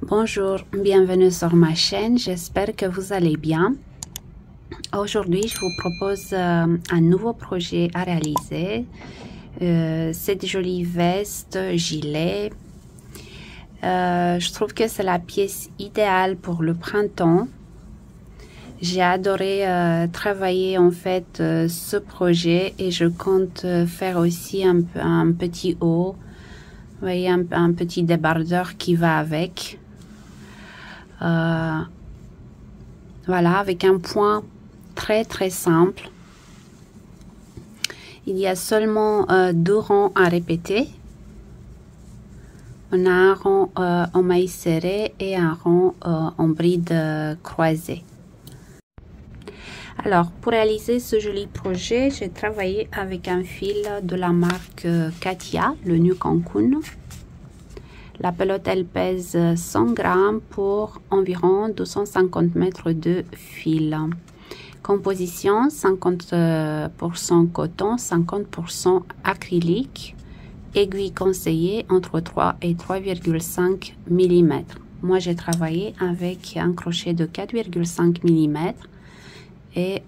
Bonjour, bienvenue sur ma chaîne, j'espère que vous allez bien. Aujourd'hui, je vous propose un nouveau projet à réaliser. Cette jolie veste, gilet. Je trouve que c'est la pièce idéale pour le printemps. J'ai adoré travailler en fait ce projet et je compte faire aussi un petit haut. Vous voyez, un petit débardeur qui va avec. Voilà, avec un point très simple. Il y a seulement deux rangs à répéter. On a un rang en maille serrée et un rang en bride croisée. Alors, pour réaliser ce joli projet, j'ai travaillé avec un fil de la marque Katia, le New Cancun. La pelote, elle pèse 100 grammes pour environ 250 mètres de fil. Composition 50% coton, 50% acrylique. Aiguille conseillée entre 3 et 3,5 mm. Moi, j'ai travaillé avec un crochet de 4,5 mm et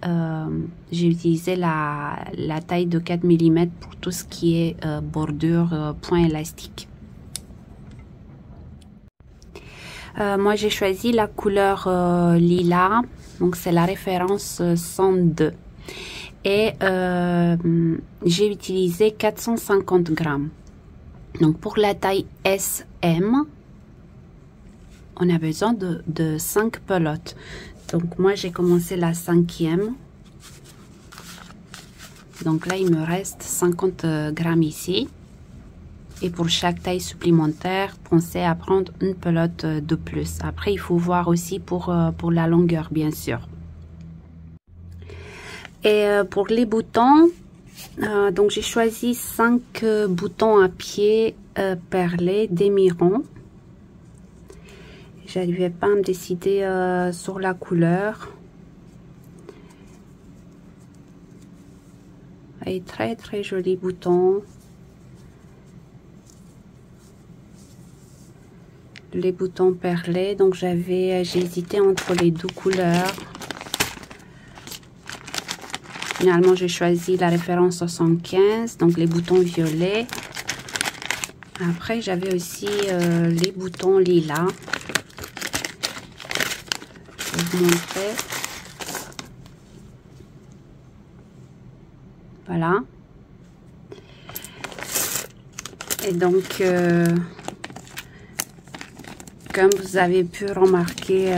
j'ai utilisé la taille de 4 mm pour tout ce qui est bordure, point élastique. Moi, j'ai choisi la couleur lilas, donc c'est la référence 102. Et j'ai utilisé 450 grammes. Donc, pour la taille SM, on a besoin de 5 pelotes. Donc, moi, j'ai commencé la 5e. Donc là, il me reste 50 grammes ici. Et pour chaque taille supplémentaire, pensez à prendre une pelote de plus. Après, il faut voir aussi pour la longueur, bien sûr. Et pour les boutons, donc j'ai choisi 5 boutons à pied perlés demi-rond. J'arrivais pas à me décider sur la couleur. Et très joli bouton. Les boutons perlés, donc j'ai hésité entre les deux couleurs. Finalement, j'ai choisi la référence 75, donc les boutons violets. Après, j'avais aussi les boutons lilas. Je vais vous montrer. Voilà. Et donc, comme vous avez pu remarquer,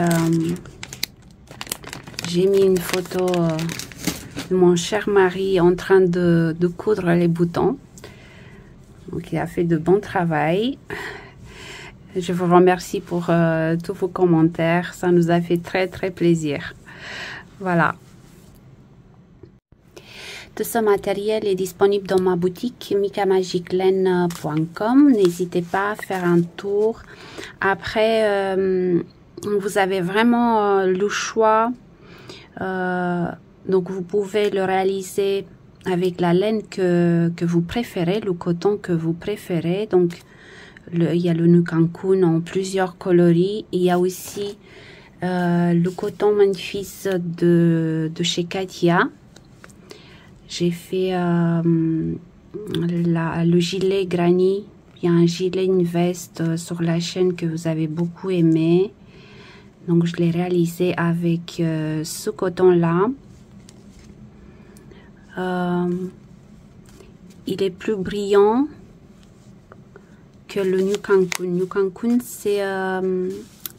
j'ai mis une photo de mon cher mari en train de coudre les boutons. Donc, il a fait de bon travail. Je vous remercie pour tous vos commentaires. Ça nous a fait très plaisir. Voilà. Tout ce matériel est disponible dans ma boutique mikamagiclaine.com. N'hésitez pas à faire un tour. Après, vous avez vraiment le choix. Donc, vous pouvez le réaliser avec la laine que vous préférez, le coton que vous préférez. Donc, il y a le New Cancun en plusieurs coloris. Il y a aussi le coton Memphis de chez Katia. J'ai fait le gilet granny. Il y a un gilet, une veste sur la chaîne que vous avez beaucoup aimé. Donc, je l'ai réalisé avec ce coton-là. Il est plus brillant que le New Cancun. New Cancun,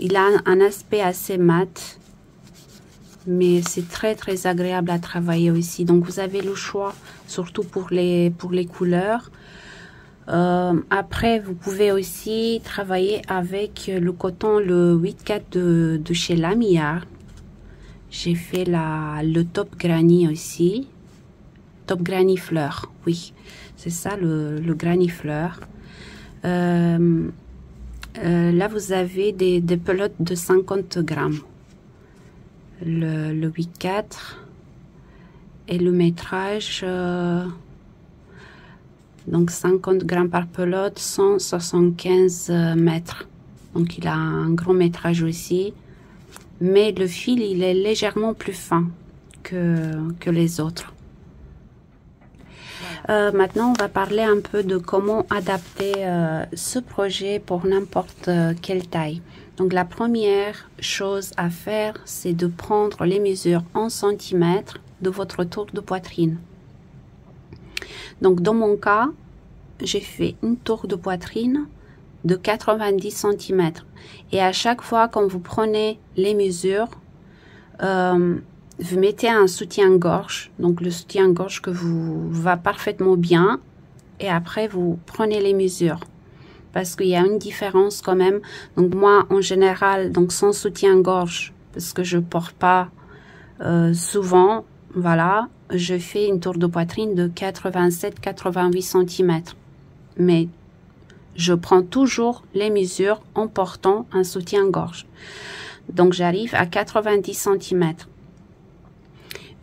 il a un aspect assez mat. Mais c'est très agréable à travailler aussi. Donc, vous avez le choix, surtout pour les couleurs. Après, vous pouvez aussi travailler avec le coton, le 8-4 de chez Lamillard. J'ai fait le top granny aussi. Top granny fleur, oui. C'est ça, le granny fleur. Là, vous avez des pelotes de 50 grammes. Le 8-4 et le métrage donc 50 grammes par pelote, 175 mètres. Donc il a un gros métrage aussi, mais le fil il est légèrement plus fin que les autres. Maintenant on va parler un peu de comment adapter ce projet pour n'importe quelle taille. Donc la première chose à faire, c'est de prendre les mesures en centimètres de votre tour de poitrine. Donc dans mon cas, j'ai fait une tour de poitrine de 90 cm. Et à chaque fois quand vous prenez les mesures, vous mettez un soutien-gorge. Donc le soutien-gorge que vous va parfaitement bien. Et après, vous prenez les mesures. Parce qu'il y a une différence quand même. Donc moi, en général, donc sans soutien-gorge, parce que je porte pas souvent, voilà, je fais une tour de poitrine de 87-88 cm. Mais je prends toujours les mesures en portant un soutien-gorge. Donc j'arrive à 90 cm.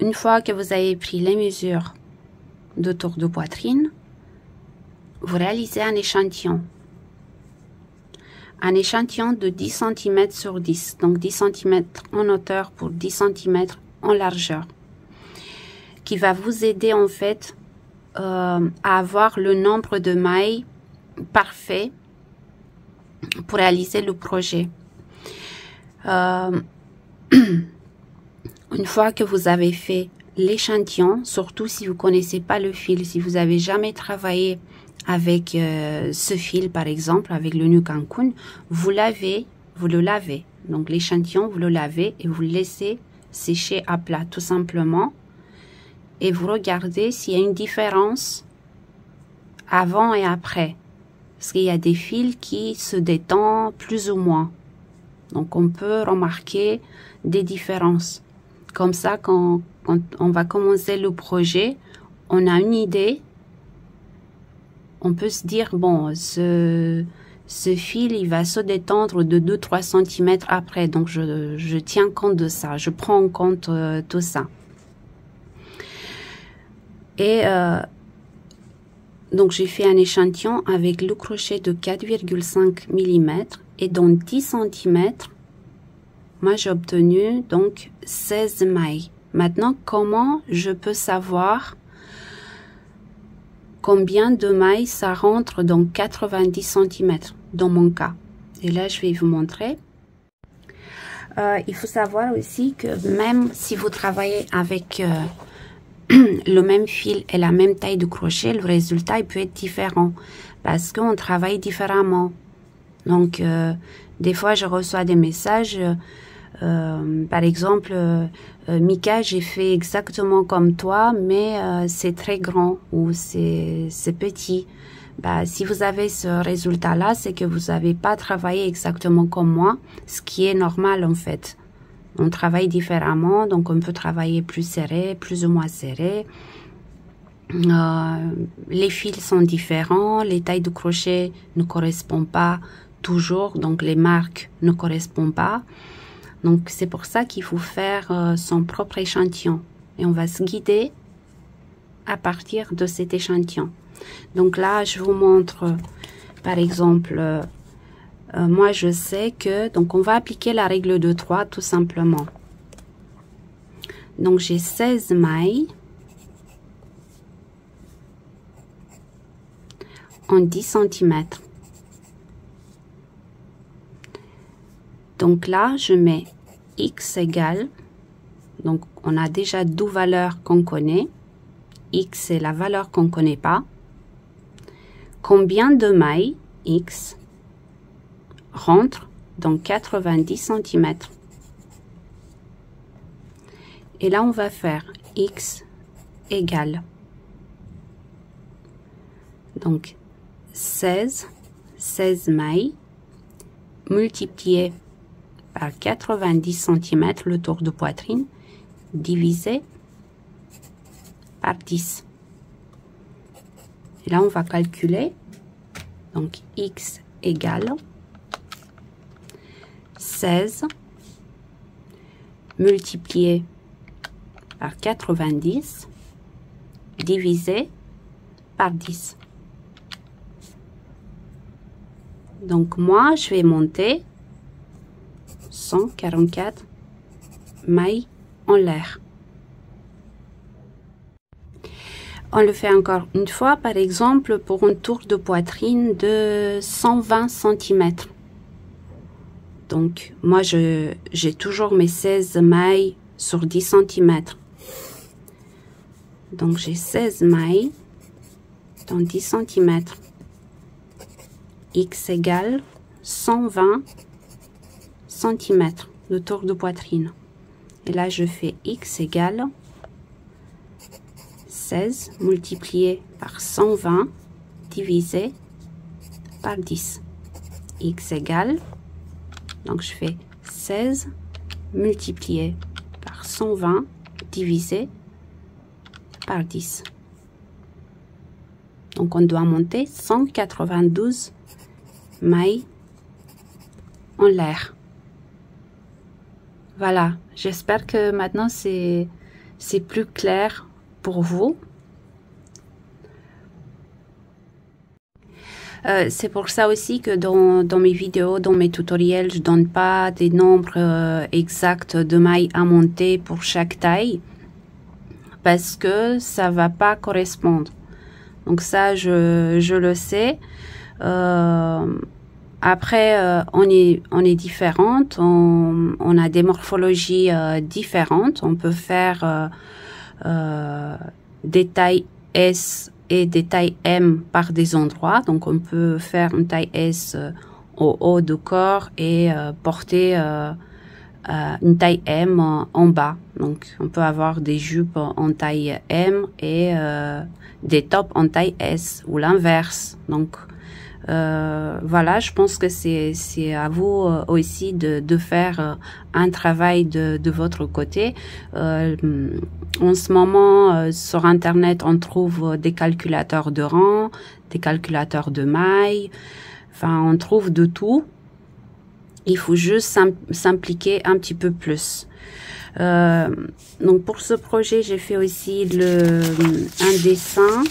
Une fois que vous avez pris les mesures de tour de poitrine, vous réalisez un échantillon. Un échantillon de 10 cm sur 10. Donc 10 cm en hauteur pour 10 cm en largeur. Qui va vous aider en fait à avoir le nombre de mailles parfait pour réaliser le projet. Une fois que vous avez fait l'échantillon, surtout si vous connaissez pas le fil, si vous avez jamais travaillé avec ce fil par exemple, avec le New Cancun, vous le lavez. Donc l'échantillon, vous le lavez et vous le laissez sécher à plat tout simplement. Et vous regardez s'il y a une différence avant et après. Parce qu'il y a des fils qui se détendent plus ou moins. Donc on peut remarquer des différences. Comme ça, quand on va commencer le projet, on a une idée. On peut se dire, bon, ce fil, il va se détendre de 2-3 cm après. Donc je tiens compte de ça. Je prends en compte tout ça. Et donc j'ai fait un échantillon avec le crochet de 4,5 mm et dans 10 cm, moi j'ai obtenu donc 16 mailles. Maintenant, comment je peux savoir combien de mailles ça rentre dans 90 cm dans mon cas? Et là, je vais vous montrer. Il faut savoir aussi que même si vous travaillez avec le même fil et la même taille de crochet, le résultat il peut être différent parce qu'on travaille différemment. Donc des fois je reçois des messages par exemple Mika, j'ai fait exactement comme toi mais c'est très grand ou c'est petit. Bah, si vous avez ce résultat là, c'est que vous n'avez pas travaillé exactement comme moi, ce qui est normal en fait. On travaille différemment, donc on peut travailler plus serré, plus ou moins serré. Les fils sont différents, les tailles de crochet ne correspondent pas toujours, donc les marques ne correspondent pas. Donc c'est pour ça qu'il faut faire son propre échantillon. Et on va se guider à partir de cet échantillon. Donc là, je vous montre, par exemple... moi, je sais que, donc on va appliquer la règle de 3 tout simplement. Donc, j'ai 16 mailles en 10 cm. Donc là, je mets X égale, donc on a déjà deux valeurs qu'on connaît. X, c'est la valeur qu'on ne connaît pas. Combien de mailles, X, rentre dans 90 cm. Et là, on va faire X égale. Donc, 16 mailles multiplié par 90 cm, le tour de poitrine, divisé par 10. Et là, on va calculer. Donc, X égale 16 multiplié par 90 divisé par 10. Donc moi je vais monter 144 mailles en l'air. On le fait encore une fois, par exemple pour un tour de poitrine de 120 cm. Donc moi j'ai toujours mes 16 mailles sur 10 cm. Donc j'ai 16 mailles dans 10 cm. X égale 120 cm de tour de poitrine. Et là je fais X égale 16 multiplié par 120 divisé par 10. X égale, donc je fais 16 multiplié par 120 divisé par 10. Donc on doit monter 192 mailles en l'air. Voilà, j'espère que maintenant c'est plus clair pour vous. C'est pour ça aussi que dans mes vidéos, dans mes tutoriels, je donne pas des nombres exacts de mailles à monter pour chaque taille, parce que ça va pas correspondre. Donc ça, je le sais. Après, on est différentes, on a des morphologies différentes. On peut faire des tailles S et des tailles M par des endroits. Donc on peut faire une taille S au haut du corps et porter une taille M en bas. Donc on peut avoir des jupes en taille M et des tops en taille S ou l'inverse. Donc voilà, je pense que c'est à vous aussi de faire un travail de votre côté. En ce moment, sur Internet, on trouve des calculateurs de rang, des calculateurs de mailles. Enfin, on trouve de tout. Il faut juste s'impliquer un petit peu plus. Donc, pour ce projet, j'ai fait aussi un dessin.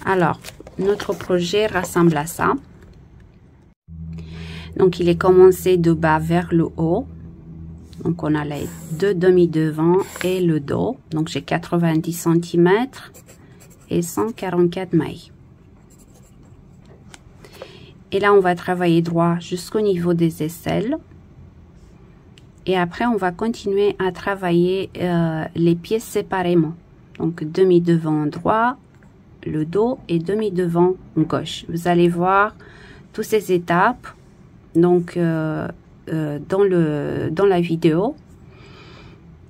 Alors, notre projet ressemble à ça. Donc, il est commencé de bas vers le haut. Donc, on a les deux demi-devants et le dos. Donc, j'ai 90 cm et 144 mailles. Et là, on va travailler droit jusqu'au niveau des aisselles. Et après, on va continuer à travailler les pieds séparément. Donc, demi-devant droit, le dos et demi-devant gauche. Vous allez voir toutes ces étapes donc dans la vidéo.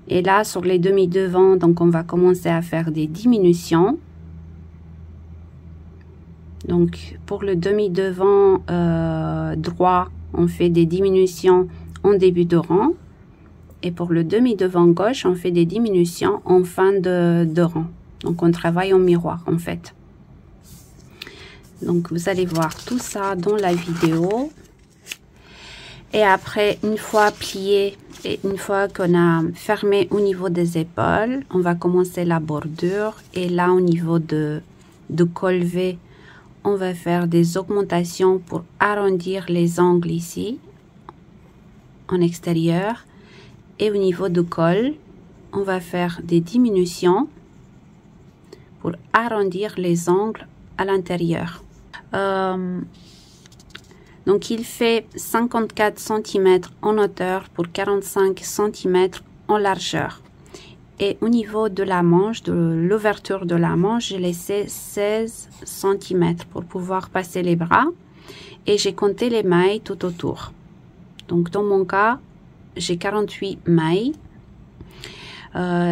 Et là, sur les demi-devants, donc on va commencer à faire des diminutions. Donc pour le demi-devant droit, on fait des diminutions en début de rang. Et pour le demi-devant gauche, on fait des diminutions en fin de rang. Donc on travaille en miroir en fait. Donc vous allez voir tout ça dans la vidéo. Et après, une fois plié et une fois qu'on a fermé au niveau des épaules, on va commencer la bordure. Et là, au niveau de col V, on va faire des augmentations pour arrondir les angles ici, en extérieur. Et au niveau du col, on va faire des diminutions pour arrondir les angles à l'intérieur. Donc, il fait 54 cm en hauteur pour 45 cm en largeur. Et au niveau de la manche, de l'ouverture de la manche, j'ai laissé 16 cm pour pouvoir passer les bras. Et j'ai compté les mailles tout autour. Donc, dans mon cas, j'ai 48 mailles.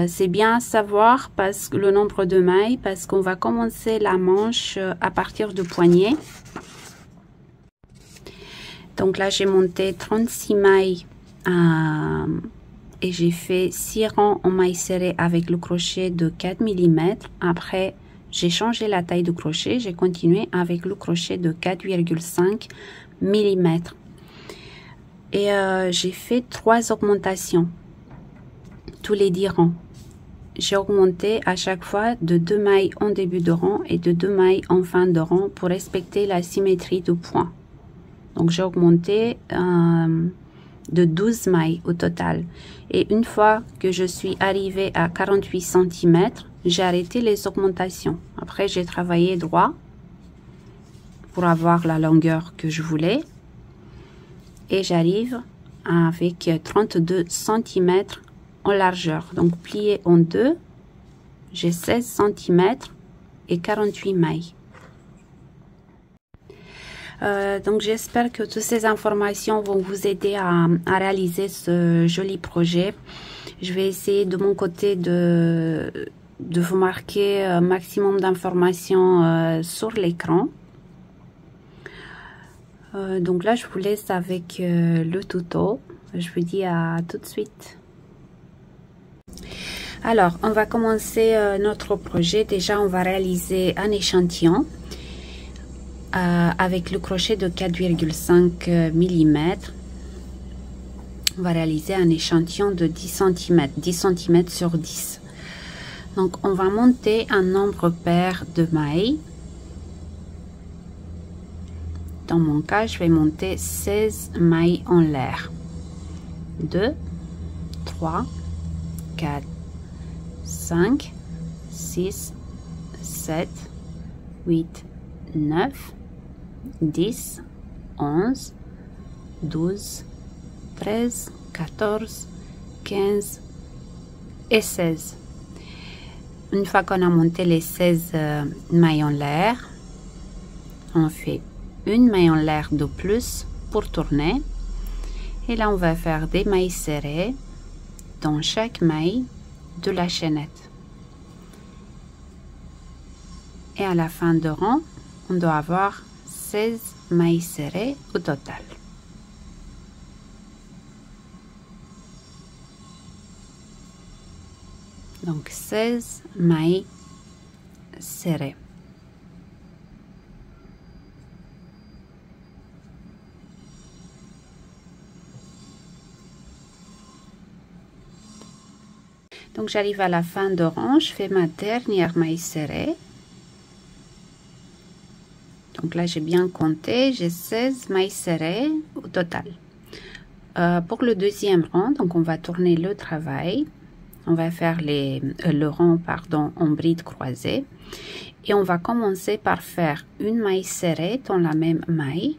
C'est bien à savoir parce que le nombre de mailles, parce qu'on va commencer la manche à partir du poignet. Donc là, j'ai monté 36 mailles et j'ai fait 6 rangs en mailles serrées avec le crochet de 4 mm. Après, j'ai changé la taille du crochet. J'ai continué avec le crochet de 4,5 mm. Et j'ai fait 3 augmentations tous les 10 rangs. j'ai augmenté à chaque fois de 2 mailles en début de rang et de 2 mailles en fin de rang pour respecter la symétrie du point. Donc j'ai augmenté de 12 mailles au total. Et une fois que je suis arrivée à 48 cm, j'ai arrêté les augmentations. Après, j'ai travaillé droit pour avoir la longueur que je voulais. Et j'arrive avec 32 cm en largeur. Donc plié en deux, j'ai 16 cm et 48 mailles. Donc j'espère que toutes ces informations vont vous aider à réaliser ce joli projet. Je vais essayer de mon côté de vous marquer un maximum d'informations sur l'écran. Donc là je vous laisse avec le tuto. Je vous dis à tout de suite. Alors on va commencer notre projet. Déjà on va réaliser un échantillon avec le crochet de 4,5 mm. On va réaliser un échantillon de 10 cm sur 10. Donc on va monter un nombre pair de mailles. Dans mon cas, je vais monter 16 mailles en l'air. 2, 3, 4, 5, 6, 7, 8, 9, 10, 11, 12, 13, 14, 15 et 16. Une fois qu'on a monté les 16 mailles en l'air, on fait une maille en l'air de plus pour tourner. Et là, on va faire des mailles serrées dans chaque maille de la chaînette. Et à la fin de rang, on doit avoir 16 mailles serrées au total. Donc 16 mailles serrées. Donc j'arrive à la fin de rang, je fais ma dernière maille serrée. Donc là j'ai bien compté, j'ai 16 mailles serrées au total. Pour le deuxième rang, donc on va tourner le travail. On va faire le rang en bride croisée. Et on va commencer par faire une maille serrée dans la même maille.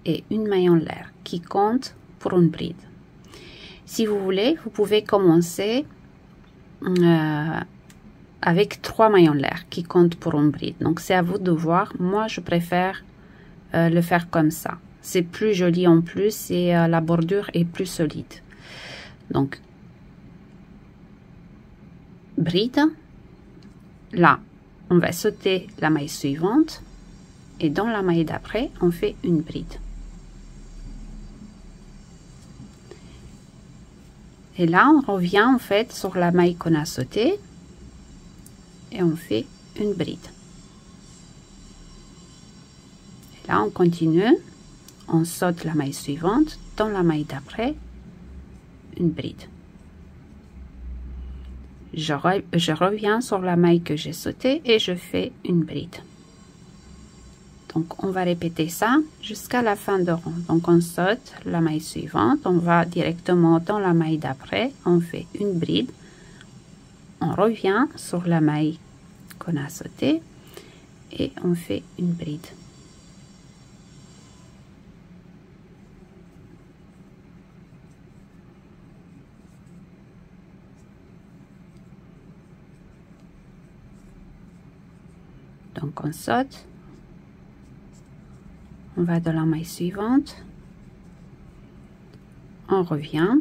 Et une maille en l'air qui compte pour une bride. Si vous voulez, vous pouvez commencer avec 3 mailles en l'air qui comptent pour une bride. Donc c'est à vous de voir. Moi je préfère le faire comme ça. C'est plus joli en plus et la bordure est plus solide. Donc bride. Là on va sauter la maille suivante et dans la maille d'après on fait une bride. Et là, on revient en fait sur la maille qu'on a sautée et on fait une bride. Et là, on continue, on saute la maille suivante, dans la maille d'après, une bride. Je reviens sur la maille que j'ai sautée et je fais une bride. Donc, on va répéter ça jusqu'à la fin de rang. Donc, on saute la maille suivante, on va directement dans la maille d'après, on fait une bride, on revient sur la maille qu'on a sautée et on fait une bride. Donc, on saute. On va dans la maille suivante, on revient,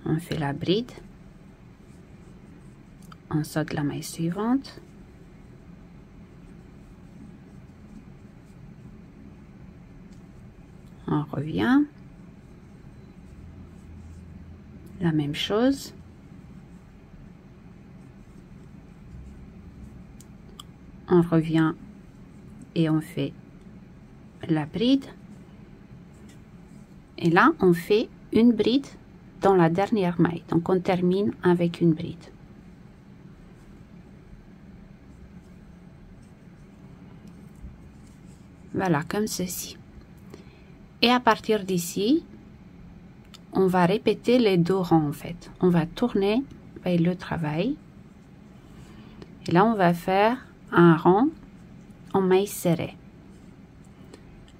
on fait la bride, on saute la maille suivante, on revient, la même chose, on revient et on fait la bride et là on fait une bride dans la dernière maille. Donc on termine avec une bride. Voilà, comme ceci. Et à partir d'ici, on va répéter les 2 rangs en fait. On va tourner vers le travail. Et là, on va faire un rang en maille serrée.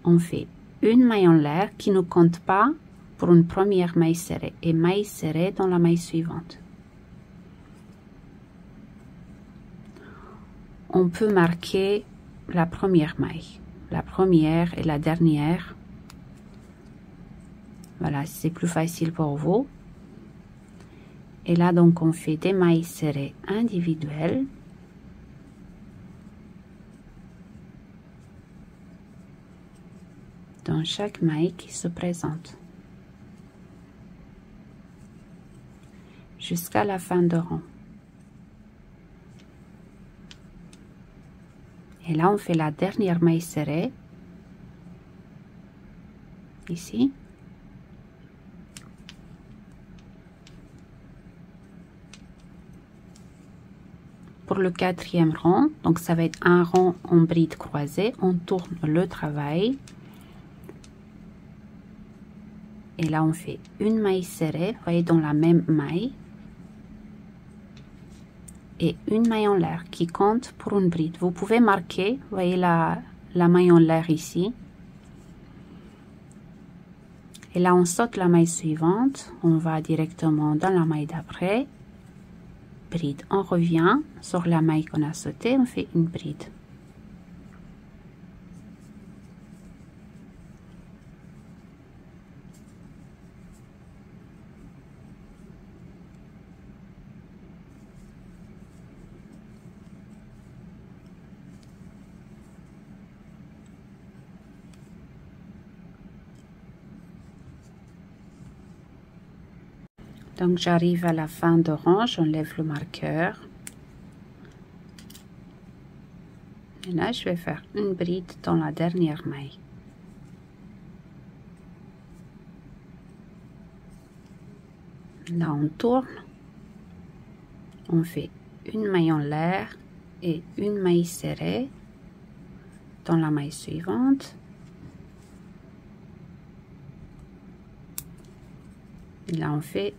On fait une maille en l'air qui ne compte pas pour une première maille serrée et maille serrée dans la maille suivante. On peut marquer la première maille, la première et la dernière. Voilà, c'est plus facile pour vous. Et là, donc, on fait des mailles serrées individuelles. Dans chaque maille qui se présente. Jusqu'à la fin de rang. Et là, on fait la dernière maille serrée. Ici. Pour le 4e rang, donc ça va être un rang en bride croisée, on tourne le travail. Et là, on fait une maille serrée, vous voyez, dans la même maille. Et une maille en l'air qui compte pour une bride. Vous pouvez marquer, vous voyez la maille en l'air ici. Et là, on saute la maille suivante, on va directement dans la maille d'après. Bride, on revient sur la maille qu'on a sautée, on fait une bride. Donc j'arrive à la fin de rang, j'enlève le marqueur. Et là, je vais faire une bride dans la dernière maille. Là, on tourne. On fait une maille en l'air et une maille serrée dans la maille suivante. Et là, on fait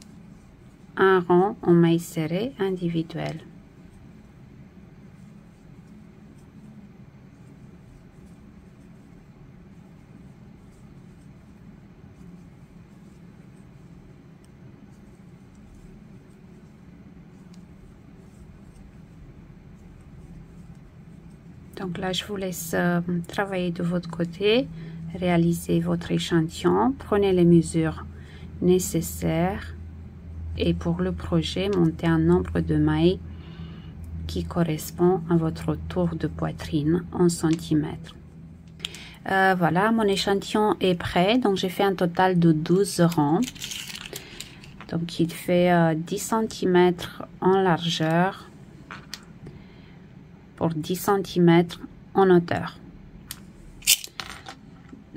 un rang en maille serrée individuelle. Donc là, je vous laisse travailler de votre côté, réaliser votre échantillon, prenez les mesures nécessaires et pour le projet, montez un nombre de mailles qui correspond à votre tour de poitrine en centimètres. Voilà, mon échantillon est prêt, donc j'ai fait un total de 12 rangs. Donc il fait 10 cm en largeur pour 10 cm en hauteur.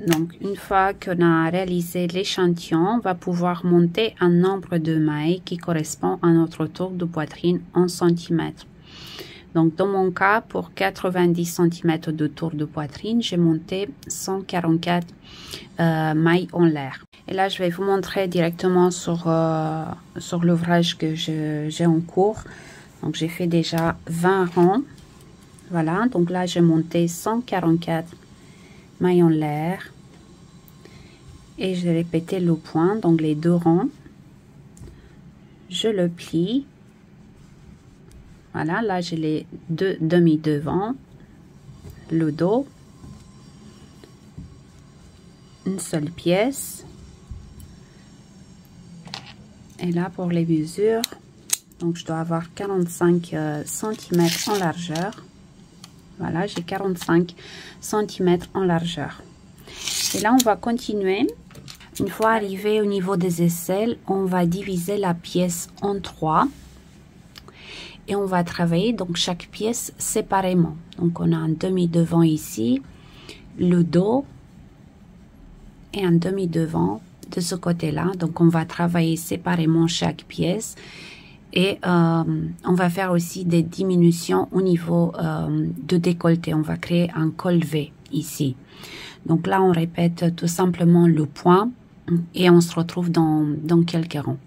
Donc une fois qu'on a réalisé l'échantillon, on va pouvoir monter un nombre de mailles qui correspond à notre tour de poitrine en centimètres. Donc dans mon cas, pour 90 cm de tour de poitrine, j'ai monté 144 mailles en l'air. Et là, je vais vous montrer directement sur l'ouvrage que j'ai en cours. Donc j'ai fait déjà 20 rangs. Voilà, donc là j'ai monté 144 mailles en l'air et j'ai répété le point, donc les 2 rangs. Je le plie. Voilà, là j'ai les 2 demi devant, le dos, une seule pièce. Et là pour les mesures, donc je dois avoir 45 cm en largeur. Voilà, j'ai 45 cm en largeur. Et là, on va continuer. Une fois arrivé au niveau des aisselles, on va diviser la pièce en 3. Et on va travailler donc chaque pièce séparément. Donc, on a un demi-devant ici, le dos et un demi-devant de ce côté-là. Donc on va travailler séparément chaque pièce et on va faire aussi des diminutions au niveau de décolleté. On va créer un col V ici. Donc là on répète tout simplement le point et on se retrouve dans quelques rangs.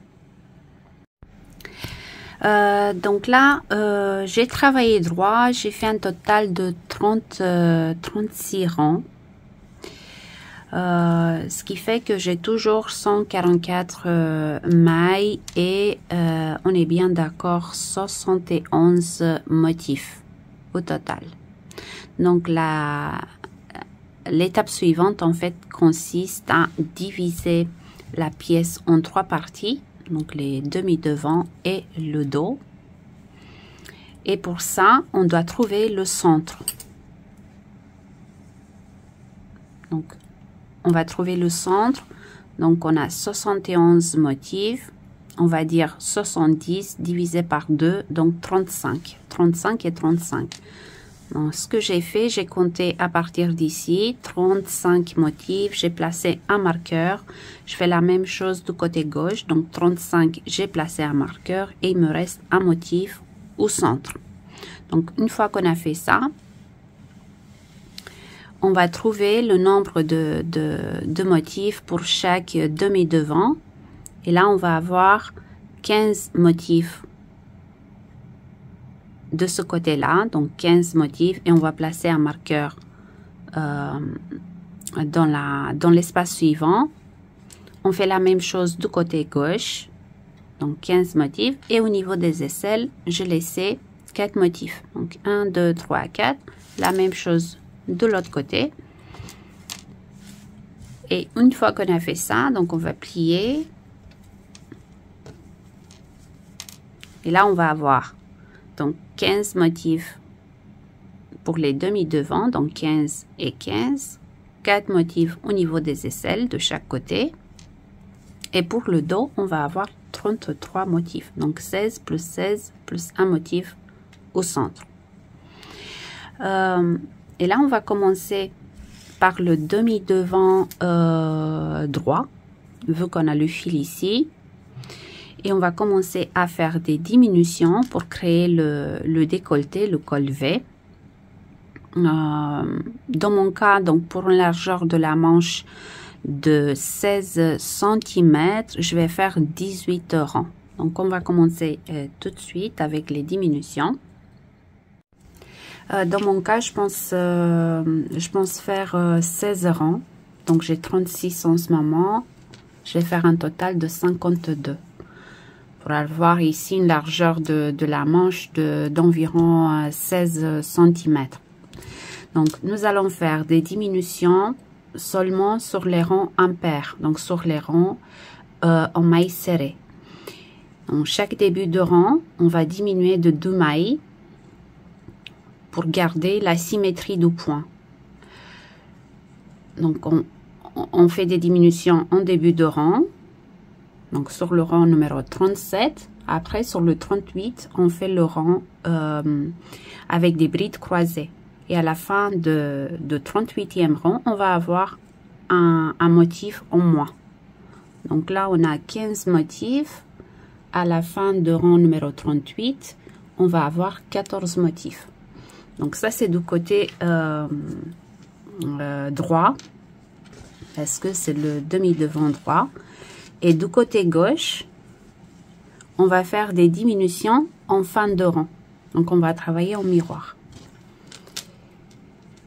Donc là j'ai travaillé droit, j'ai fait un total de 36 rangs. Ce qui fait que j'ai toujours 144 mailles et on est bien d'accord, 71 motifs au total. Donc l'étape suivante en fait consiste à diviser la pièce en 3 parties, donc les demi-devants et le dos. Et pour ça, on doit trouver le centre. Donc on va trouver le centre. Donc on a 71 motifs, on va dire 70 divisé par 2, donc 35 et 35. Donc ce que j'ai fait, j'ai compté à partir d'ici 35 motifs, j'ai placé un marqueur. Je fais la même chose du côté gauche, donc 35 j'ai placé un marqueur et il me reste un motif au centre. Donc une fois qu'on a fait ça, on va trouver le nombre de motifs pour chaque demi-devant. Et là, on va avoir 15 motifs de ce côté-là. Donc, 15 motifs. Et on va placer un marqueur dans l'espace suivant. On fait la même chose du côté gauche. Donc, 15 motifs. Et au niveau des aisselles, je laissais 4 motifs. Donc, 1, 2, 3, 4. La même chose de l'autre côté. Et une fois qu'on a fait ça, donc on va plier. Et là, on va avoir donc 15 motifs pour les demi-devants, donc 15 et 15. 4 motifs au niveau des aisselles de chaque côté. Et pour le dos, on va avoir 33 motifs. Donc 16 plus 1 motif au centre. Et là, on va commencer par le demi-devant droit, vu qu'on a le fil ici. Et on va commencer à faire des diminutions pour créer le décolleté, le col V. Dans mon cas, donc pour une largeur de la manche de 16 cm, je vais faire 18 rangs. Donc, on va commencer tout de suite avec les diminutions. Dans mon cas, je pense faire 16 rangs. Donc, j'ai 36 en ce moment. Je vais faire un total de 52. Pour avoir ici une largeur de la manche d'environ 16 cm. Donc, nous allons faire des diminutions seulement sur les rangs impairs. Donc, sur les rangs en mailles serrées. Donc, chaque début de rang, on va diminuer de 2 mailles pour garder la symétrie du point. Donc, on fait des diminutions en début de rang. Donc, sur le rang numéro 37. Après, sur le 38, on fait le rang avec des brides croisées. Et à la fin de 38e rang, on va avoir un motif en moins. Donc là, on a 15 motifs. À la fin de rang numéro 38, on va avoir 14 motifs. Donc ça, c'est du côté droit, parce que c'est le demi-devant droit. Et du côté gauche, on va faire des diminutions en fin de rang. Donc, on va travailler en miroir.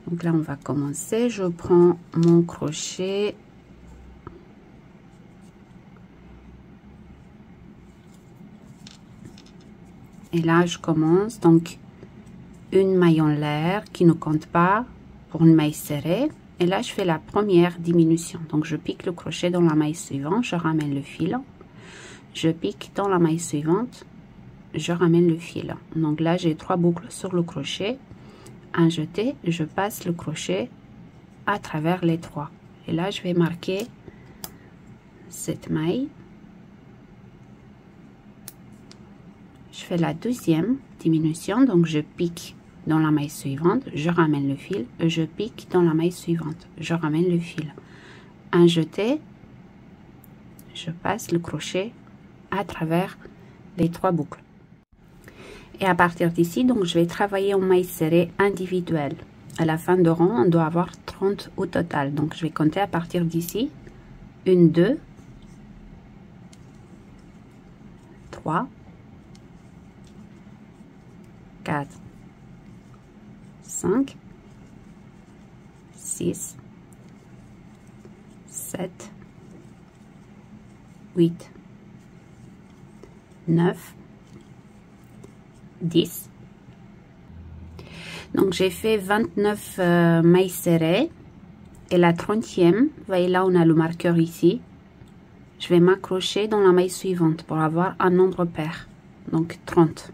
Donc là, on va commencer. Je prends mon crochet. Et là, je commence. Donc, une maille en l'air qui ne compte pas pour une maille serrée. Et là, je fais la première diminution. Donc, je pique le crochet dans la maille suivante. Je ramène le fil. Je pique dans la maille suivante. Je ramène le fil. Donc là, j'ai 3 boucles sur le crochet. Un jeté, je passe le crochet à travers les 3. Et là, je vais marquer cette maille. Je fais la deuxième diminution. Donc, je pique dans la maille suivante, je ramène le fil, je pique dans la maille suivante, je ramène le fil. Un jeté, je passe le crochet à travers les 3 boucles. Et à partir d'ici, donc je vais travailler en mailles serrées individuelles. À la fin de rang, on doit avoir 30 au total. Donc je vais compter à partir d'ici. 1, 2, 3, 4, 5, 6, 7, 8, 9, 10. Donc j'ai fait 29 mailles serrées et la 30e, voyez là on a le marqueur ici, je vais m'accrocher dans la maille suivante pour avoir un nombre pair, donc 30.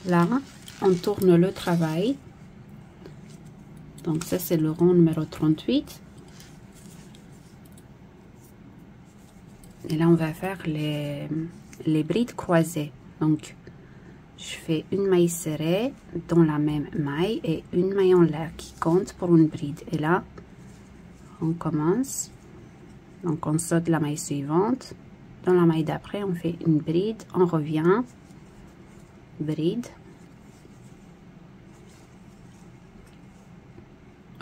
Là on tourne le travail, donc ça c'est le rang numéro 38 et là on va faire les brides croisées. Donc je fais une maille serrée dans la même maille et une maille en l'air qui compte pour une bride. Et là on commence, donc on saute la maille suivante, dans la maille d'après on fait une bride, on revient, bride,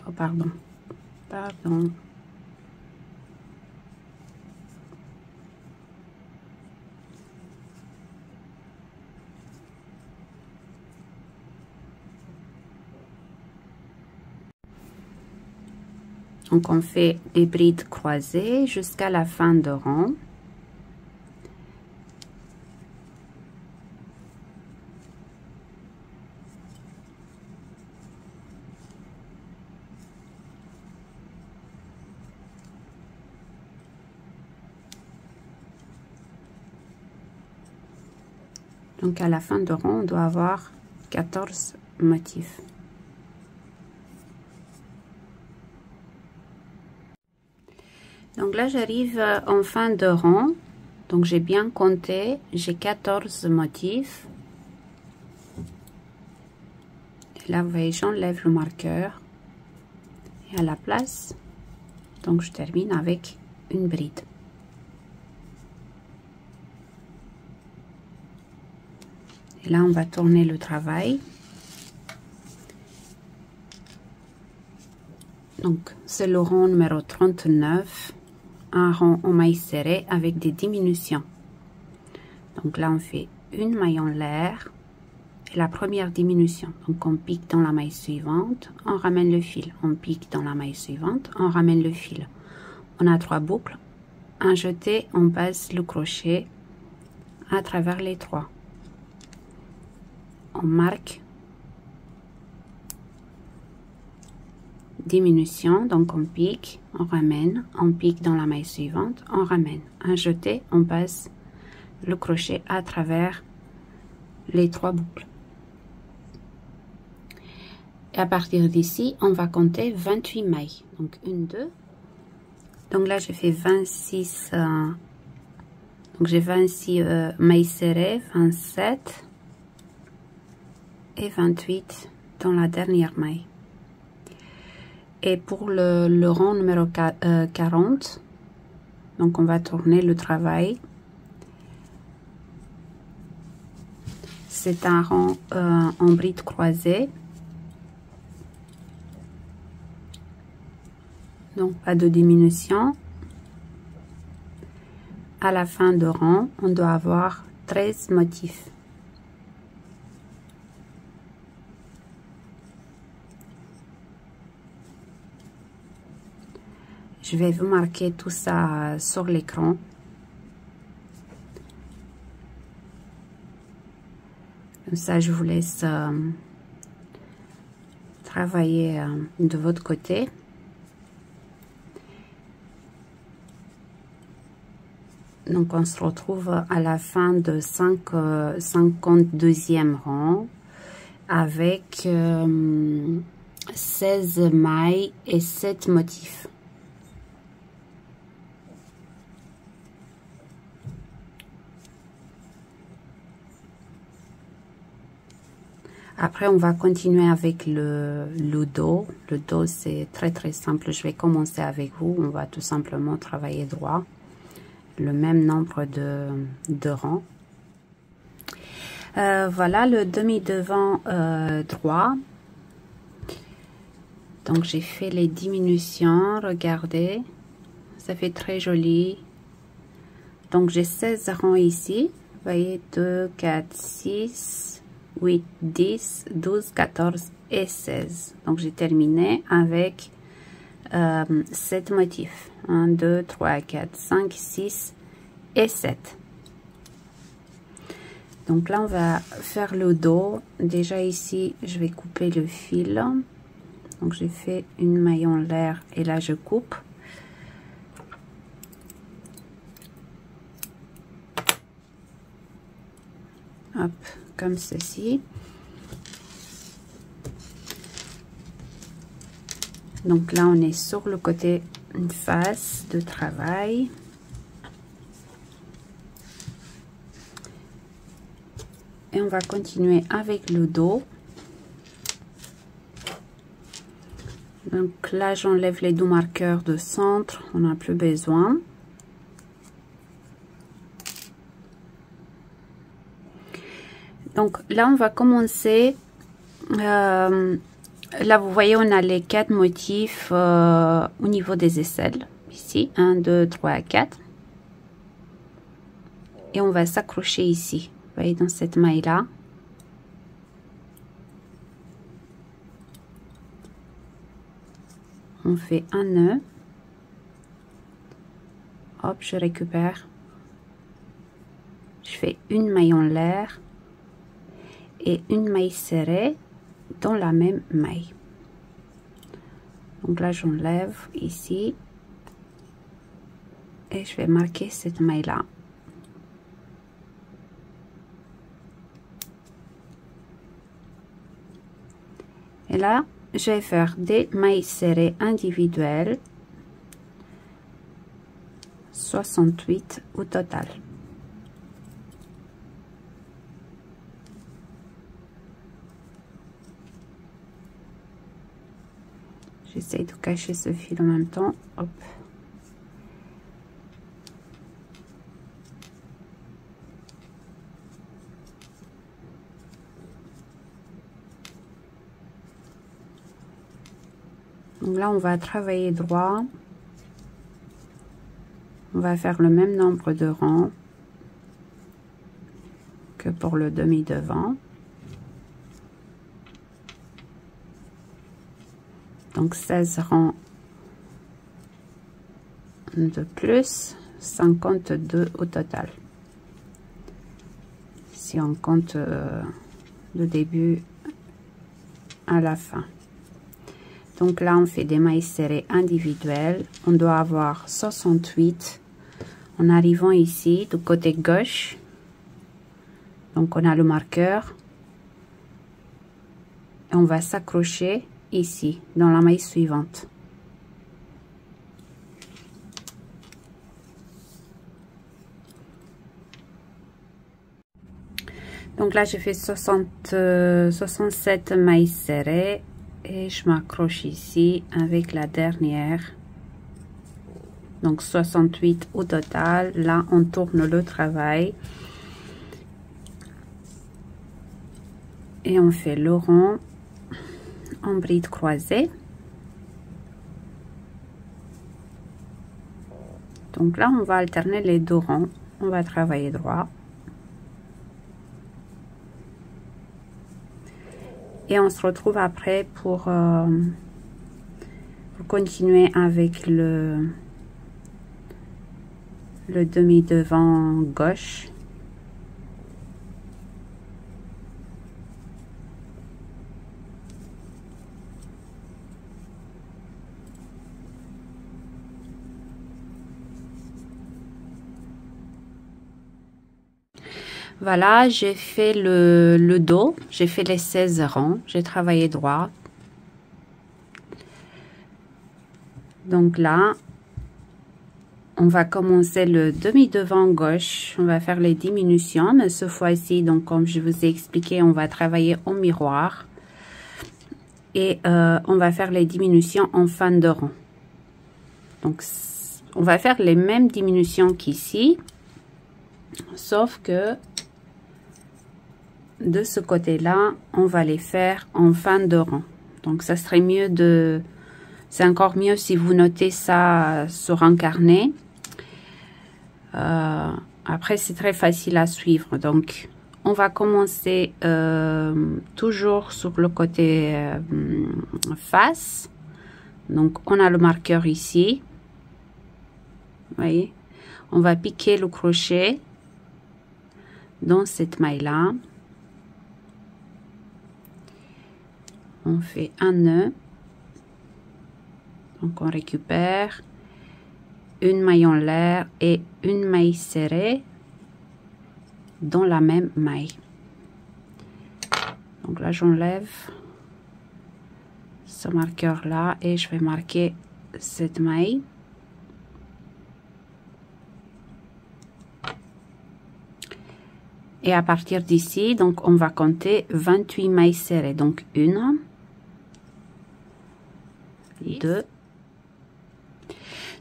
oh pardon, donc on fait des brides croisées jusqu'à la fin de rang. Donc à la fin de rang, on doit avoir 14 motifs. Donc là, j'arrive en fin de rang. Donc j'ai bien compté, j'ai 14 motifs. Et là, vous voyez, j'enlève le marqueur. Et à la place, donc je termine avec une bride. Et là, on va tourner le travail. Donc, c'est le rang numéro 39, un rang en maille serrée avec des diminutions. Donc là, on fait une maille en l'air et la première diminution. Donc, on pique dans la maille suivante, on ramène le fil. On pique dans la maille suivante, on ramène le fil. On a 3 boucles. Un jeté, on passe le crochet à travers les 3. On marque diminution, donc on pique, on ramène, on pique dans la maille suivante, on ramène. Un jeté, on passe le crochet à travers les 3 boucles. Et à partir d'ici, on va compter 28 mailles. Donc 1, 2. Donc là, j'ai fait 26. Donc j'ai 26 mailles serrées, 27 et 28 dans la dernière maille. Et pour le rang numéro 40, donc on va tourner le travail. C'est un rang en bride croisée. Donc pas de diminution. À la fin de rang, on doit avoir 13 motifs. Je vais vous marquer tout ça sur l'écran. Comme ça, je vous laisse travailler de votre côté. Donc, on se retrouve à la fin de 52e rang avec 16 mailles et 7 motifs. Après, on va continuer avec le dos. Le dos, c'est très simple. Je vais commencer avec vous. On va tout simplement travailler droit. Le même nombre de rangs. Voilà le demi-devant droit. Donc, j'ai fait les diminutions. Regardez. Ça fait très joli. Donc, j'ai 16 rangs ici. Vous voyez, 2, 4, 6, 8, 10, 12, 14 et 16. Donc, j'ai terminé avec 7 motifs. 1, 2, 3, 4, 5, 6 et 7. Donc là, on va faire le dos. Déjà ici, je vais couper le fil. Donc, j'ai fait une maille en l'air et là, je coupe. Hop, comme ceci. Donc là, on est sur le côté face de travail. Et on va continuer avec le dos. Donc là, j'enlève les deux marqueurs de centre. On n'a plus besoin. Donc là, on va commencer. Là, vous voyez, on a les 4 motifs au niveau des aisselles. Ici, 1, 2, 3, 4. Et on va s'accrocher ici. Vous voyez, dans cette maille-là. On fait un nœud. Hop, je récupère. Je fais une maille en l'air. Et une maille serrée dans la même maille. Donc là, j'enlève ici. Et je vais marquer cette maille-là. Et là, je vais faire des mailles serrées individuelles. 68 au total. J'essaie de cacher ce fil en même temps. Hop. Donc là, on va travailler droit. On va faire le même nombre de rangs que pour le demi-devant. Donc 16 rangs de plus, 52 au total. Si on compte le début à la fin. Donc là, on fait des mailles serrées individuelles. On doit avoir 68 en arrivant ici du côté gauche. Donc on a le marqueur. Et on va s'accrocher ici, dans la maille suivante. Donc là, j'ai fait 67 mailles serrées et je m'accroche ici avec la dernière. Donc 68 au total. Là, on tourne le travail. Et on fait le rond en bride croisée. Donc là, on va alterner les deux rangs. On va travailler droit. Et on se retrouve après pour continuer avec le demi-devant gauche. Voilà, j'ai fait le dos, j'ai fait les 16 rangs, j'ai travaillé droit. Donc là, on va commencer le demi-devant gauche. On va faire les diminutions, mais ce fois-ci, donc comme je vous ai expliqué, on va travailler au miroir. Et on va faire les diminutions en fin de rang. Donc, on va faire les mêmes diminutions qu'ici, sauf que de ce côté-là, on va les faire en fin de rang. Donc, ça serait mieux de... C'est encore mieux si vous notez ça sur un carnet. Après, c'est très facile à suivre. Donc, on va commencer toujours sur le côté face. Donc, on a le marqueur ici. Vous voyez, on va piquer le crochet dans cette maille-là. On fait un nœud. Donc, on récupère une maille en l'air et une maille serrée dans la même maille. Donc là, j'enlève ce marqueur là et je vais marquer cette maille. Et à partir d'ici, donc on va compter 28 mailles serrées. Donc 1, 2.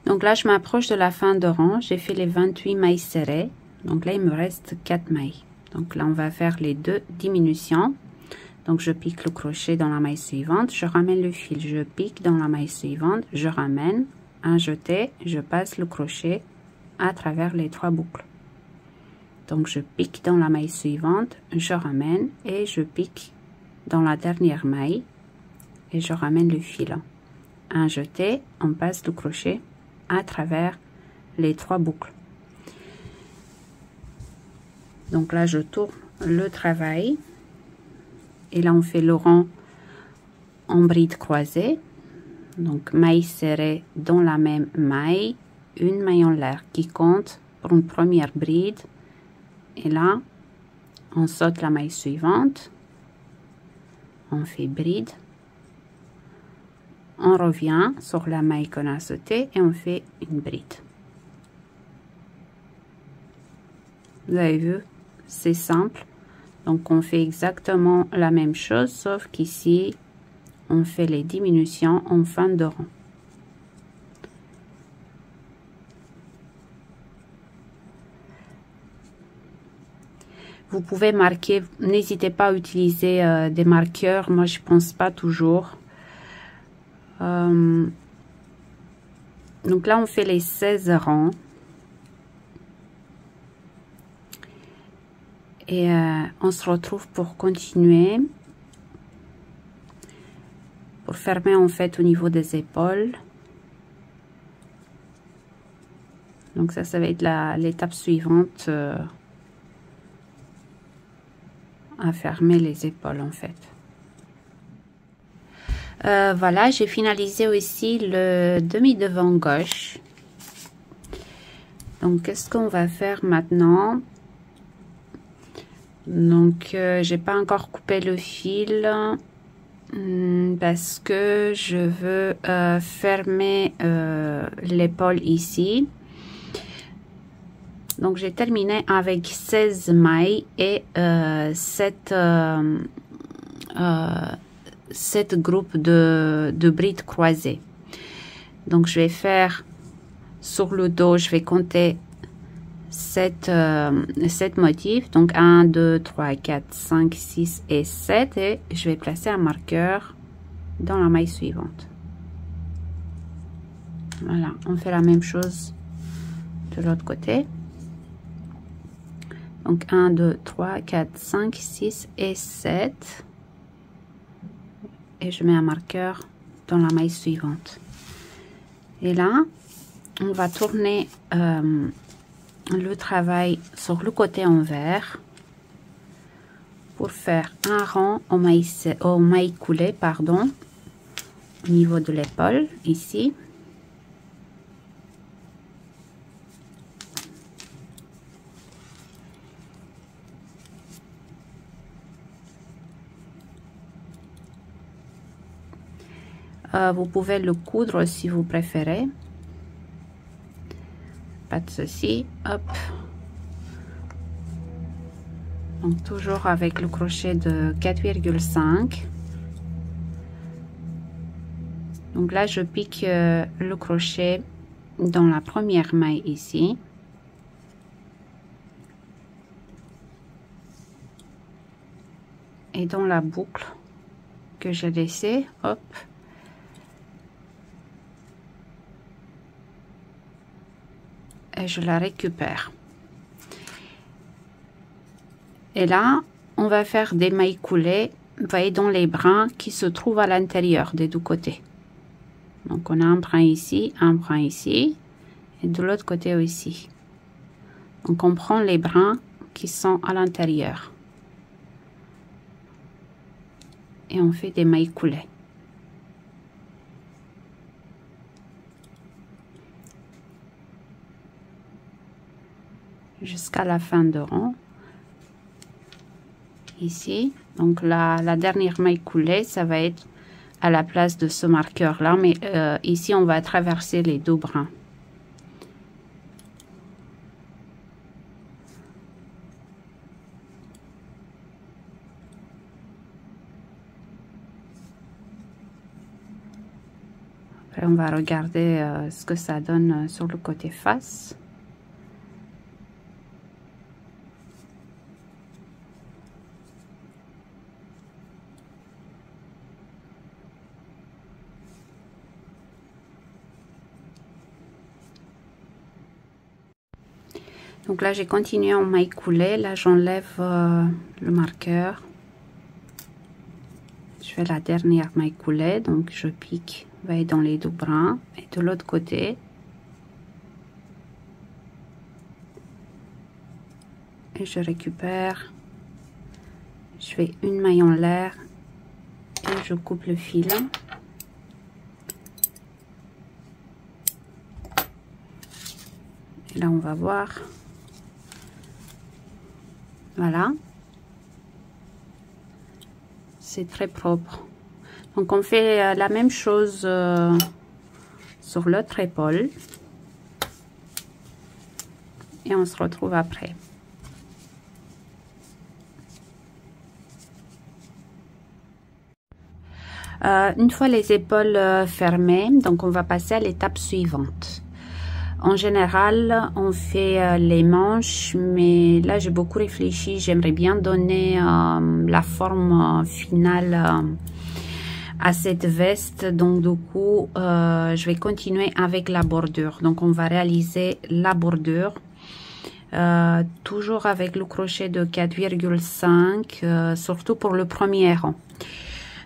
Donc là, je m'approche de la fin de rang. J'ai fait les 28 mailles serrées. Donc là, il me reste 4 mailles. Donc là, on va faire les 2 diminutions. Donc je pique le crochet dans la maille suivante. Je ramène le fil. Je pique dans la maille suivante. Je ramène. Un jeté. Je passe le crochet à travers les 3 boucles. Donc je pique dans la maille suivante. Je ramène et je pique dans la dernière maille. Et je ramène le fil. Un jeté. On passe le crochet à travers les 3 boucles. Donc là, je tourne le travail. Et là, on fait le rang en bride croisée. Donc, maille serrée dans la même maille. Une maille en l'air qui compte pour une première bride. Et là, on saute la maille suivante. On fait bride. On revient sur la maille qu'on a sautée et on fait une bride. Vous avez vu? C'est simple. Donc, on fait exactement la même chose, sauf qu'ici, on fait les diminutions en fin de rang. Vous pouvez marquer, n'hésitez pas à utiliser des marqueurs. Moi, je pense pas toujours. Donc là, on fait les 16 rangs. Et on se retrouve pour continuer. Pour fermer en fait au niveau des épaules. Donc ça va être l'étape suivante à fermer les épaules en fait. Voilà, j'ai finalisé aussi le demi-devant gauche. Donc qu'est-ce qu'on va faire maintenant? Donc j'ai pas encore coupé le fil parce que je veux fermer l'épaule ici. Donc j'ai terminé avec 16 mailles et 7 groupes de brides croisées. Donc je vais faire sur le dos, je vais compter 7 motifs, donc 1 2 3 4 5 6 et 7, et je vais placer un marqueur dans la maille suivante. Voilà, on fait la même chose de l'autre côté. Donc 1 2 3 4 5 6 et 7, et je mets un marqueur dans la maille suivante. Et là on va tourner le travail sur le côté envers pour faire un rang aux mailles coulées, pardon, au niveau de l'épaule ici. Vous pouvez le coudre si vous préférez. faites ceci, hop. Donc toujours avec le crochet de 4,5. Donc là je pique le crochet dans la première maille ici. Et dans la boucle que j'ai laissée, hop. Et je la récupère. Et là, on va faire des mailles coulées, vous voyez, dans les brins qui se trouvent à l'intérieur des deux côtés. Donc on a un brin ici, et de l'autre côté aussi. Donc on prend les brins qui sont à l'intérieur. Et on fait des mailles coulées. Jusqu'à la fin de rang. Ici, donc la dernière maille coulée, ça va être à la place de ce marqueur là, mais ici on va traverser les deux brins. Après on va regarder ce que ça donne sur le côté face. Donc là j'ai continué en maille coulée, là j'enlève le marqueur, je fais la dernière maille coulée, donc je pique, vous voyez, dans les deux brins, et de l'autre côté et je récupère, je fais une maille en l'air et je coupe le fil. Et là on va voir. Voilà, c'est très propre. Donc on fait la même chose sur l'autre épaule et on se retrouve après. Une fois les épaules fermées, donc on va passer à l'étape suivante. En général, on fait les manches, mais là j'ai beaucoup réfléchi. J'aimerais bien donner la forme finale à cette veste. Donc du coup, je vais continuer avec la bordure. Donc on va réaliser la bordure. Toujours avec le crochet de 4,5, surtout pour le premier rang.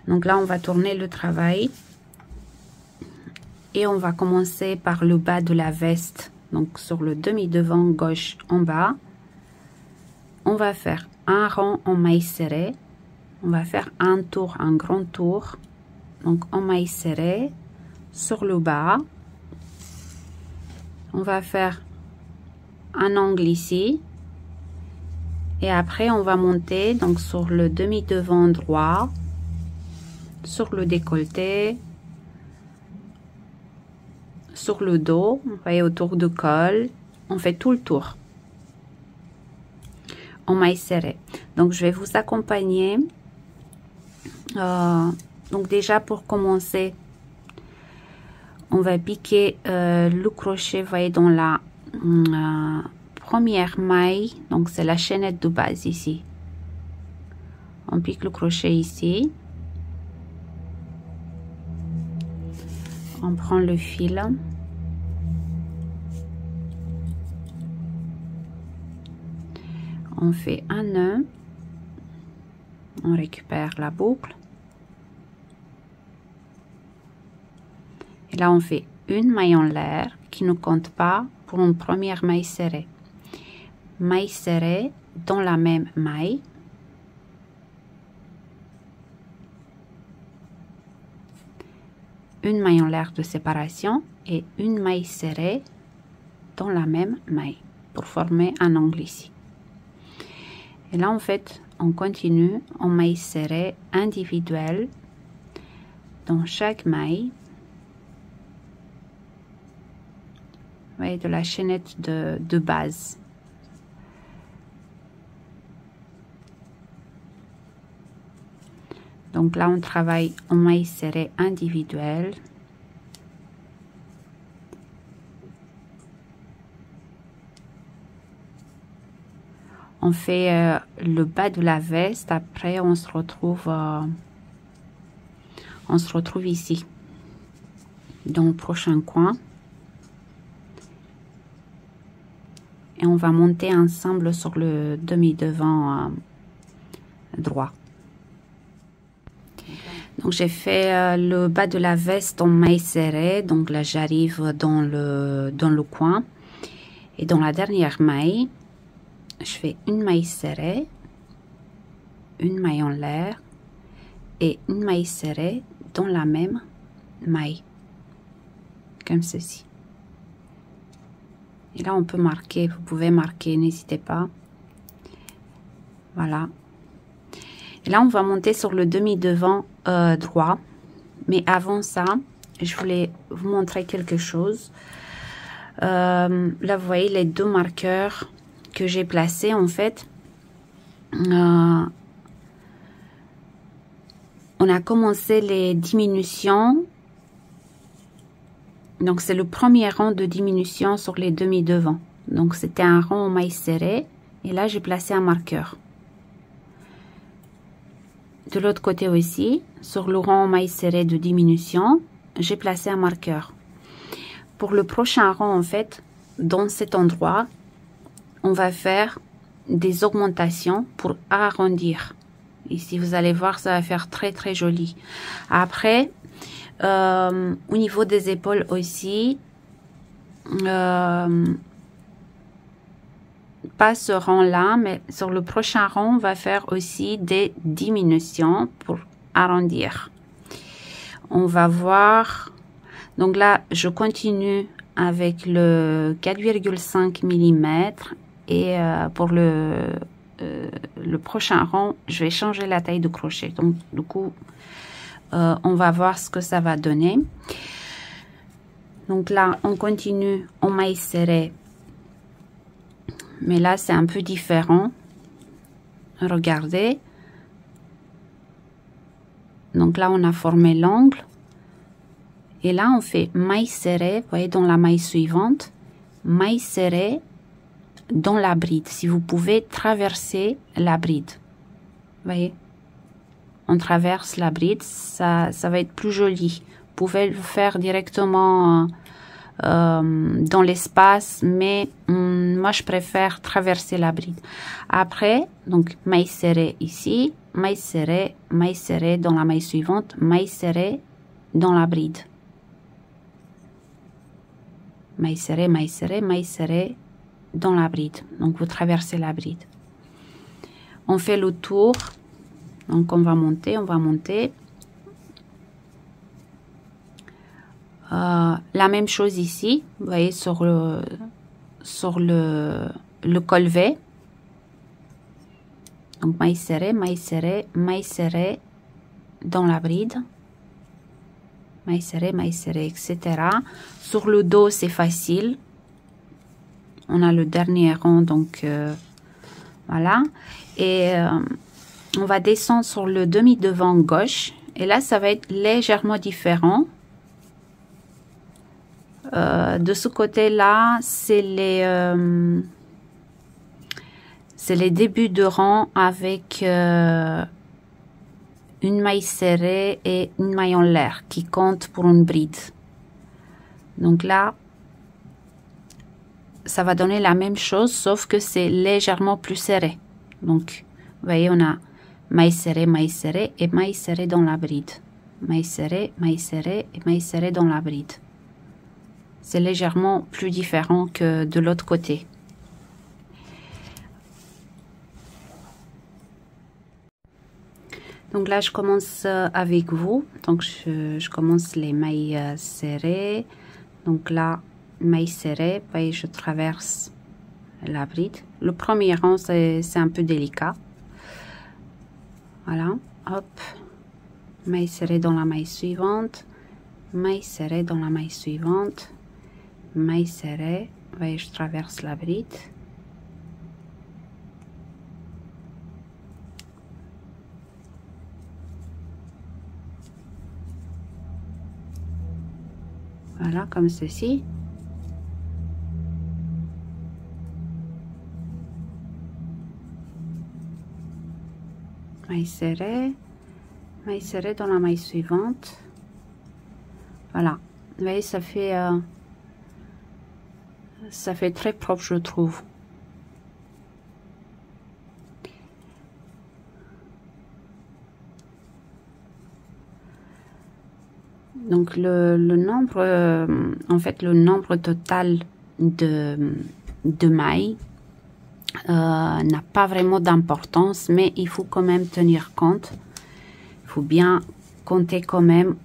Donc là, on va tourner le travail. Et on va commencer par le bas de la veste, donc sur le demi-devant gauche en bas. On va faire un rang en maille serrée, on va faire un tour, un grand tour, donc en maille serrée sur le bas. On va faire un angle ici et après on va monter donc sur le demi-devant droit, sur le décolleté, sur le dos, vous voyez, autour du col, on fait tout le tour en maille serrée. Donc je vais vous accompagner. Donc déjà pour commencer, on va piquer le crochet, vous voyez, dans la première maille, donc c'est la chaînette de base ici. On pique le crochet ici, on prend le fil, on fait un nœud, on récupère la boucle et là on fait une maille en l'air qui ne compte pas pour une première maille serrée. Maille serrée dans la même maille, une maille en l'air de séparation et une maille serrée dans la même maille pour former un angle ici. Et là en fait on continue en maille serrée individuelle dans chaque maille. Vous voyez, de la chaînette de base. Donc là, on travaille en mailles serrées individuelles. On fait le bas de la veste. Après, on se retrouve ici, dans le prochain coin. Et on va monter ensemble sur le demi-devant droit. Donc j'ai fait le bas de la veste en mailles serrées. Donc là j'arrive dans le coin. Et dans la dernière maille, je fais une maille serrée, une maille en l'air et une maille serrée dans la même maille. Comme ceci. Et là on peut marquer, vous pouvez marquer, n'hésitez pas. Voilà. Et là on va monter sur le demi-devant droit. Mais avant ça, je voulais vous montrer quelque chose. Là vous voyez les deux marqueurs que j'ai placés en fait. On a commencé les diminutions. Donc c'est le premier rang de diminution sur les demi-devants. Donc c'était un rang en maille serrée. Et là j'ai placé un marqueur. De l'autre côté aussi, sur le rang en maille serrée de diminution, j'ai placé un marqueur. Pour le prochain rang, en fait, dans cet endroit, on va faire des augmentations pour arrondir. Ici, vous allez voir, ça va faire très très joli. Après, au niveau des épaules aussi, pas ce rang là, mais sur le prochain rang on va faire aussi des diminutions pour arrondir. On va voir, donc là je continue avec le 4,5 mm et pour le prochain rang je vais changer la taille de crochet. Donc du coup on va voir ce que ça va donner. Donc là on continue en maille serrée. Mais là, c'est un peu différent. Regardez. Donc là, on a formé l'angle. Et là, on fait maille serrée, vous voyez, dans la maille suivante. Maille serrée dans la bride. Si vous pouvez traverser la bride. Vous voyez? On traverse la bride, ça va être plus joli. Vous pouvez le faire directement dans l'espace, mais moi je préfère traverser la bride. Après, donc maille serrée ici, maille serrée dans la maille suivante, maille serrée dans la bride, maille serrée, maille serrée, maille serrée dans la bride. Donc vous traversez la bride. On fait le tour. Donc on va monter, on va monter. La même chose ici, vous voyez, sur le collet. Donc maille serrée, maille serrée, maille serrée dans la bride, maille serrée, etc. Sur le dos, c'est facile. On a le dernier rang, donc voilà. Et on va descendre sur le demi-devant gauche. Et là, ça va être légèrement différent. De ce côté-là, c'est les débuts de rang avec une maille serrée et une maille en l'air qui compte pour une bride. Donc là, ça va donner la même chose, sauf que c'est légèrement plus serré. Donc, vous voyez, on a maille serrée et maille serrée dans la bride. Maille serrée et maille serrée dans la bride. C'est légèrement plus différent que de l'autre côté. Donc là, je commence avec vous. Donc, je commence les mailles serrées. Donc là, maille serrée, vous voyez, je traverse la bride. Le premier rang, c'est un peu délicat. Voilà, hop. Maille serrée dans la maille suivante. Maille serrée dans la maille suivante. maille serrée. Vous voyez, je traverse la bride. Voilà, comme ceci. Maille serrée dans la maille suivante. Voilà, vous voyez, ça fait très propre, je trouve. Donc le nombre, en fait, le nombre total de mailles n'a pas vraiment d'importance, mais il faut quand même tenir compte. Il faut bien compter quand même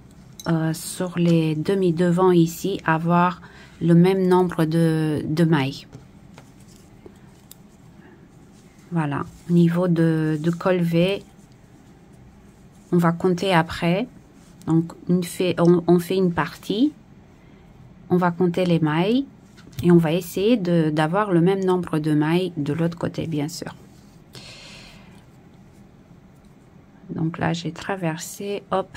sur les demi-devants ici, avoir le même nombre de mailles. Voilà, au niveau de col V, on va compter après. Donc on fait une partie, on va compter les mailles et on va essayer d'avoir le même nombre de mailles de l'autre côté, bien sûr. Donc là j'ai traversé, hop,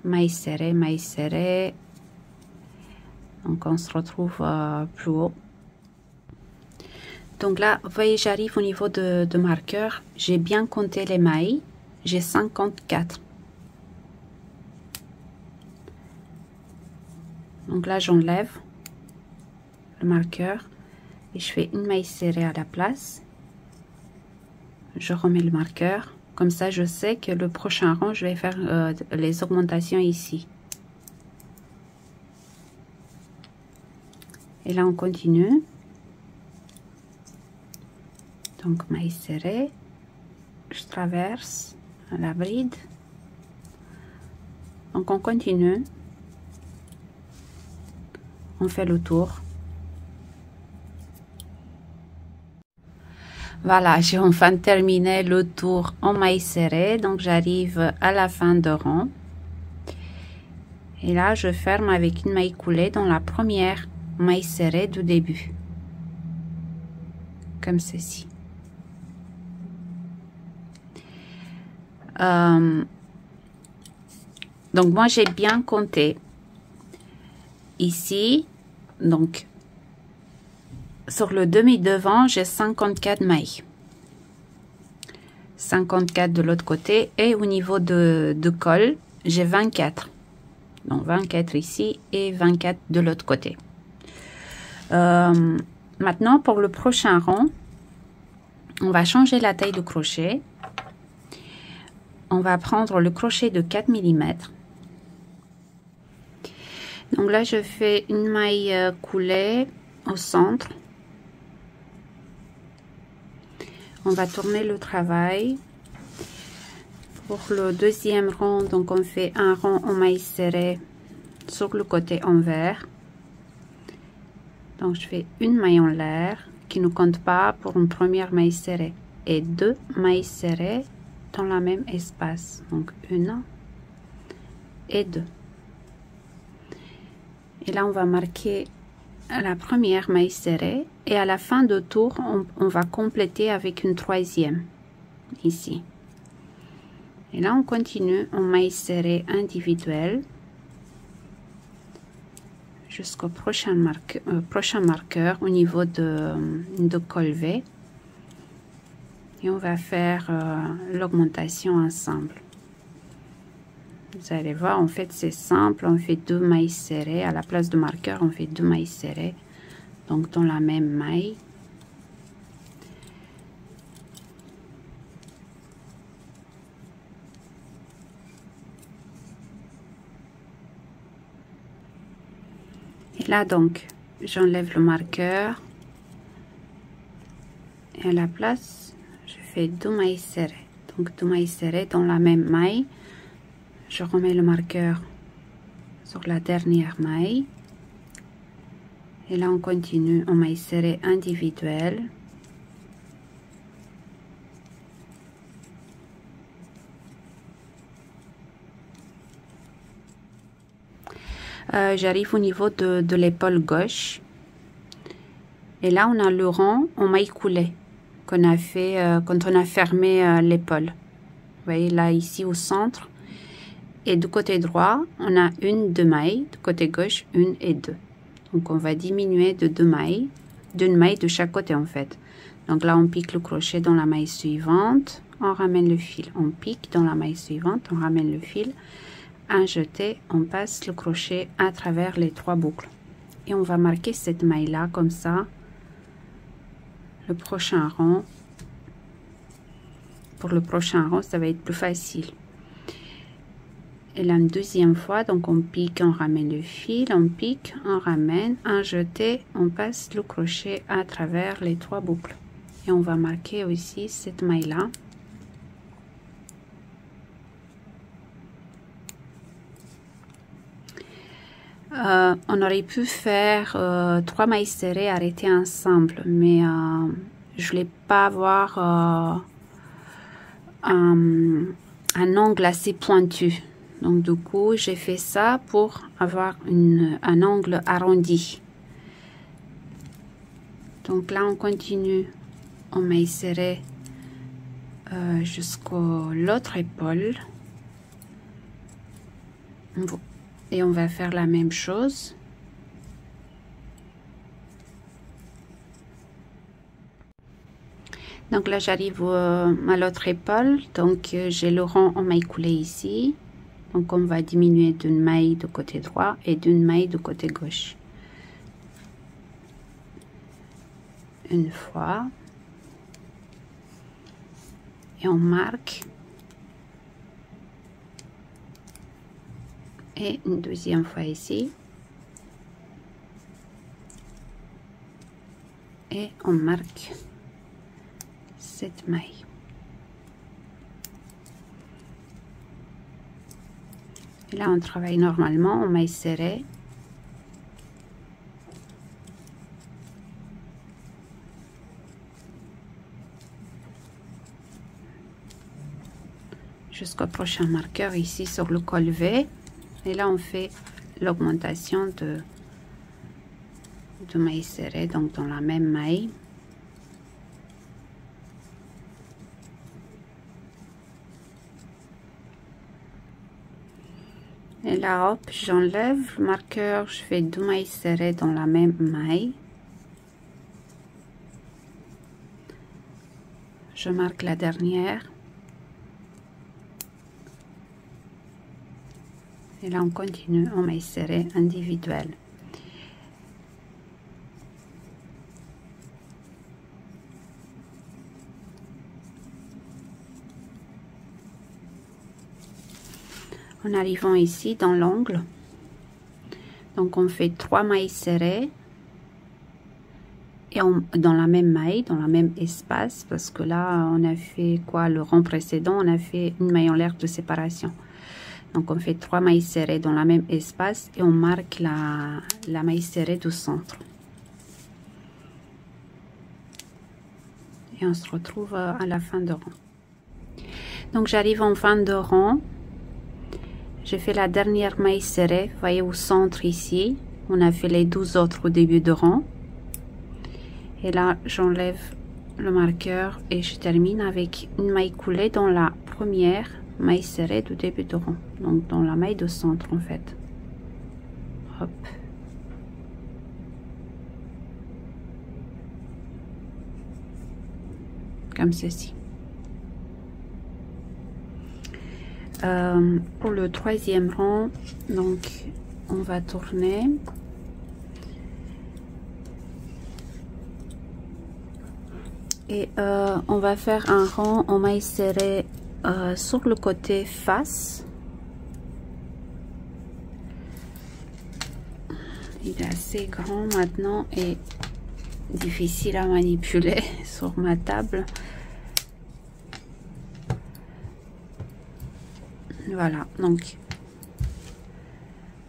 maille serrée. Donc on se retrouve plus haut. Donc là, vous voyez, j'arrive au niveau de marqueur. J'ai bien compté les mailles. J'ai 54. Donc là, j'enlève le marqueur et je fais une maille serrée à la place. Je remets le marqueur. Comme ça, je sais que le prochain rang, je vais faire les augmentations ici. Et là, on continue. Donc, maille serrée. Je traverse la bride. Donc, on continue. On fait le tour. Voilà, j'ai enfin terminé le tour en maille serrée. Donc, j'arrive à la fin de rang. Et là, je ferme avec une maille coulée dans la première maille serrée du début. Comme ceci. Donc, moi, j'ai bien compté. Ici, donc, sur le demi-devant, j'ai 54 mailles. 54 de l'autre côté. Et au niveau de col, j'ai 24. Donc, 24 ici et 24 de l'autre côté. Maintenant, pour le prochain rang, on va changer la taille de crochet. On va prendre le crochet de 4 mm. Donc là, je fais une maille coulée au centre. On va tourner le travail. Pour le deuxième rang, donc on fait un rang en maille serrée sur le côté envers. Donc je fais une maille en l'air qui ne compte pas pour une première maille serrée et 2 mailles serrées dans le même espace. Donc 1 et 2. Et là, on va marquer la première maille serrée et à la fin de tour, on va compléter avec une troisième ici. Et là, on continue en maille serrée individuelle jusqu'au prochain marqueur au niveau de col V. Et on va faire l'augmentation ensemble. Vous allez voir, en fait, c'est simple. On fait 2 mailles serrées. À la place de marqueur, on fait 2 mailles serrées. Donc, dans la même maille. Et là, donc, j'enlève le marqueur. Et à la place, je fais 2 mailles serrées. Donc, 2 mailles serrées dans la même maille. Je remets le marqueur sur la dernière maille. Et là, on continue en maille serrée individuelle. J'arrive au niveau de l'épaule gauche. Et là, on a le rang en maille coulée qu'on a fait quand on a fermé l'épaule. Vous voyez là, ici au centre. Et du côté droit, on a une, deux mailles. Du côté gauche, une et deux. Donc, on va diminuer de deux mailles, d'une maille de chaque côté en fait. Donc là, on pique le crochet dans la maille suivante. On ramène le fil. On pique dans la maille suivante. On ramène le fil. Un jeté, on passe le crochet à travers les trois boucles. Et on va marquer cette maille-là comme ça. Le prochain rang. Pour le prochain rang, ça va être plus facile. Et la deuxième fois, donc on pique, on ramène le fil, on pique, on ramène, un jeté, on passe le crochet à travers les trois boucles. Et on va marquer aussi cette maille-là. On aurait pu faire 3 mailles serrées arrêtées ensemble, mais je voulais pas avoir un angle assez pointu. Donc du coup, j'ai fait ça pour avoir un angle arrondi. Donc là, on continue en maille serrée jusqu'à l'autre épaule. Et on va faire la même chose. Donc là, j'arrive à l'autre épaule. Donc j'ai le rang en maille coulée ici. Donc on va diminuer d'une maille du côté droit et d'une maille du côté gauche. Une fois. Et on marque. Et une deuxième fois ici. Et on marque cette maille. Et là, on travaille normalement en maille serrée. Jusqu'au prochain marqueur ici sur le col V. Et là, on fait l'augmentation de maille serrée, donc dans la même maille. Et là, hop, j'enlève le marqueur, je fais 2 mailles serrées dans la même maille. Je marque la dernière. Et là, on continue en maille serrée individuelle. En arrivant ici dans l'angle, donc on fait 3 mailles serrées et dans la même maille, dans la même espace, parce que là on a fait quoi, le rang précédent on a fait une maille en l'air de séparation. Donc on fait 3 mailles serrées dans la même espace et on marque la maille serrée du centre. Et on se retrouve à la fin de rang. Donc j'arrive en fin de rang. J'ai fait la dernière maille serrée, vous voyez au centre ici. On a fait les 12 autres au début de rang. Et là, j'enlève le marqueur et je termine avec une maille coulée dans la première maille serrée du début de rang. Donc dans la maille de centre en fait. Hop. Comme ceci. Pour le troisième rang, donc on va tourner et on va faire un rang en maille serrée sur le côté face. Il est assez grand maintenant et difficile à manipuler sur ma table. Voilà, donc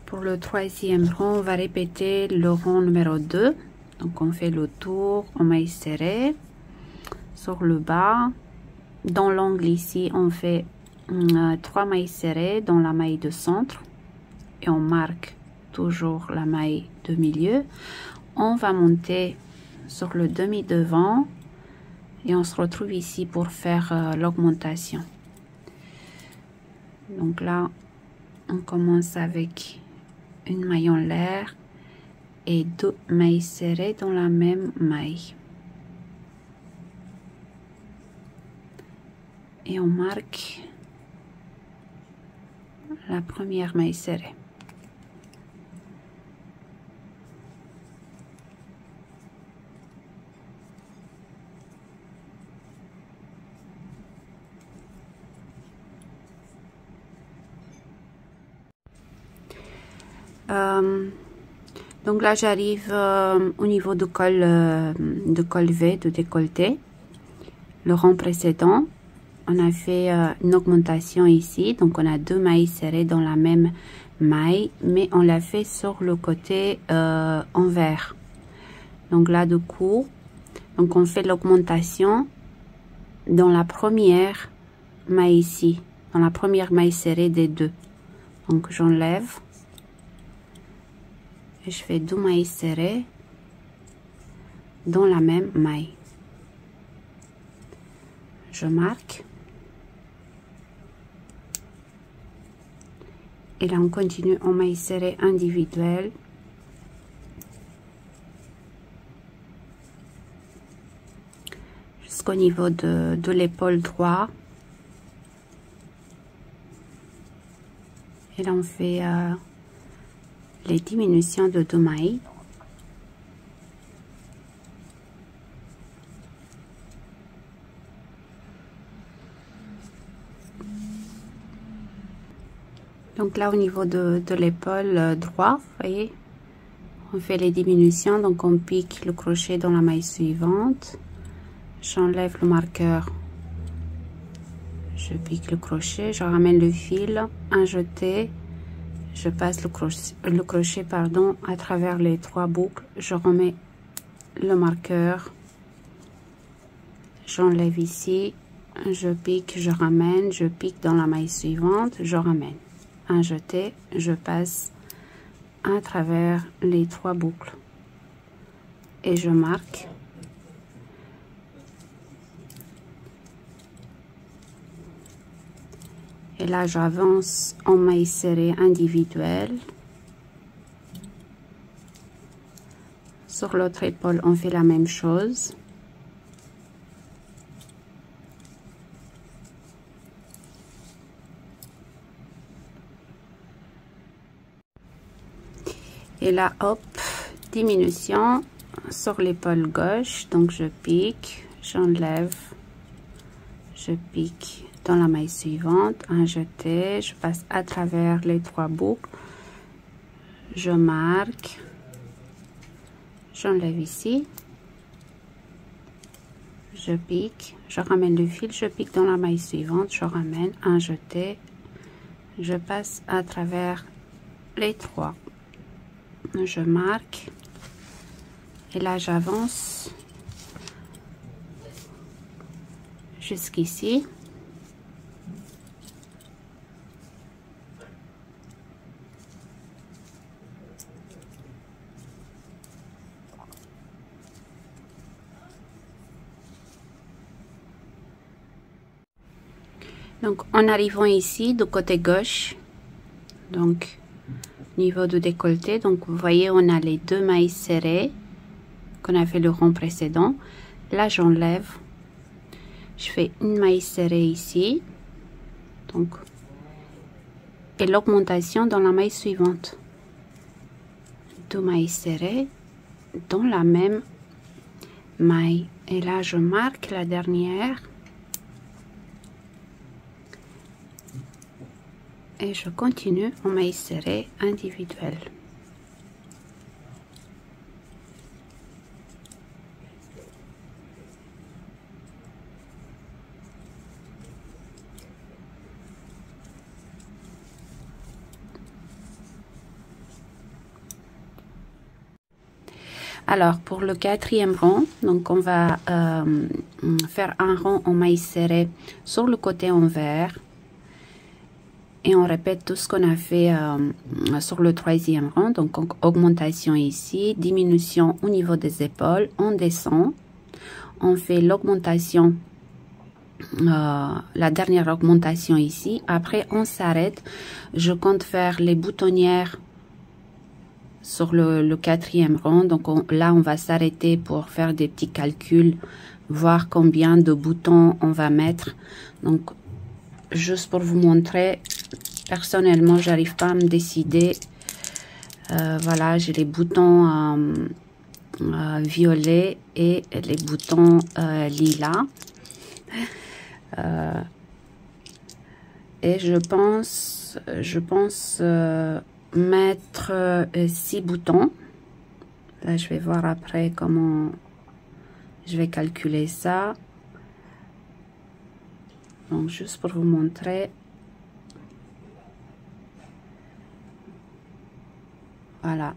pour le troisième rang, on va répéter le rang numéro 2. Donc on fait le tour en maille serrée sur le bas. Dans l'angle ici, on fait 3 mailles serrées dans la maille de centre et on marque toujours la maille de milieu. On va monter sur le demi devant et on se retrouve ici pour faire l'augmentation. Donc là, on commence avec une maille en l'air et 2 mailles serrées dans la même maille. Et on marque la première maille serrée. Donc là j'arrive au niveau du col V, de décolleté, le rang précédent. On a fait une augmentation ici, donc on a 2 mailles serrées dans la même maille, mais on l'a fait sur le côté envers. Donc là du coup, donc on fait l'augmentation dans la première maille ici, dans la première maille serrée des deux. Donc j'enlève et je fais 2 mailles serrées dans la même maille. Je marque. Et là, on continue en maille serrée individuelle. Jusqu'au niveau de l'épaule droit. Et là, on fait les diminutions de 2 mailles. Donc là, au niveau de l'épaule droit, vous voyez, on fait les diminutions. Donc on pique le crochet dans la maille suivante. J'enlève le marqueur. Je pique le crochet, je ramène le fil, un jeté. Je passe le crochet pardon, à travers les 3 boucles. Je remets le marqueur. J'enlève ici. Je pique, je ramène. Je pique dans la maille suivante. Je ramène. Un jeté, je passe à travers les 3 boucles et je marque. Et là j'avance en maille serrée individuelle. Sur l'autre épaule on fait la même chose. Et là, hop, diminution sur l'épaule gauche. Donc, je pique, j'enlève, je pique dans la maille suivante, un jeté, je passe à travers les 3 boucles, je marque, j'enlève ici, je pique, je ramène le fil, je pique dans la maille suivante, je ramène, un jeté, je passe à travers les 3. Je marque et là j'avance jusqu'ici. Donc en arrivant ici du côté gauche, donc niveau de décolleté, donc vous voyez on a les 2 mailles serrées qu'on a fait le rang précédent. Là j'enlève, je fais une maille serrée ici, donc et l'augmentation dans la maille suivante, 2 mailles serrées dans la même maille. Et là je marque la dernière et je continue en maille serrée individuelle. Alors pour le 4e rang, donc on va faire un rang en maille serrée sur le côté envers Et on répète tout ce qu'on a fait sur le troisième rang. Donc, augmentation ici, diminution au niveau des épaules. On descend. On fait l'augmentation, la dernière augmentation ici. Après, on s'arrête. Je compte faire les boutonnières sur le quatrième rang. Donc, là, on va s'arrêter pour faire des petits calculs, voir combien de boutons on va mettre. Donc, juste pour vous montrer, personnellement, j'arrive pas à me décider. Voilà, j'ai les boutons violets et les boutons lilas. Et je pense mettre 6 boutons. Là, je vais voir après comment je vais calculer ça. Donc, juste pour vous montrer. Voilà.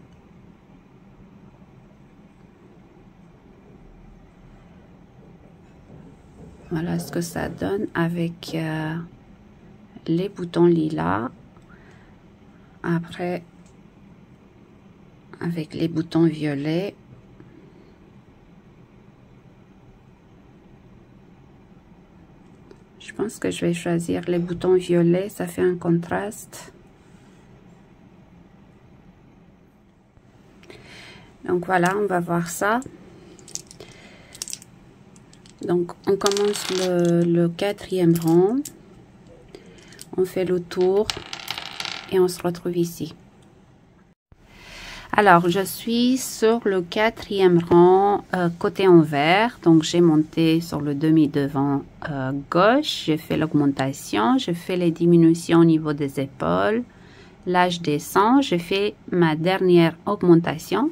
Voilà ce que ça donne avec les boutons lilas. Après, avec les boutons violets. Je pense que je vais choisir les boutons violets, ça fait un contraste. Donc voilà, on va voir ça. Donc on commence le quatrième rang. On fait le tour et on se retrouve ici. Alors, je suis sur le quatrième rang, côté envers. Donc, j'ai monté sur le demi-devant gauche. J'ai fait l'augmentation. Je fais les diminutions au niveau des épaules. Là, je descends. Je fais ma dernière augmentation.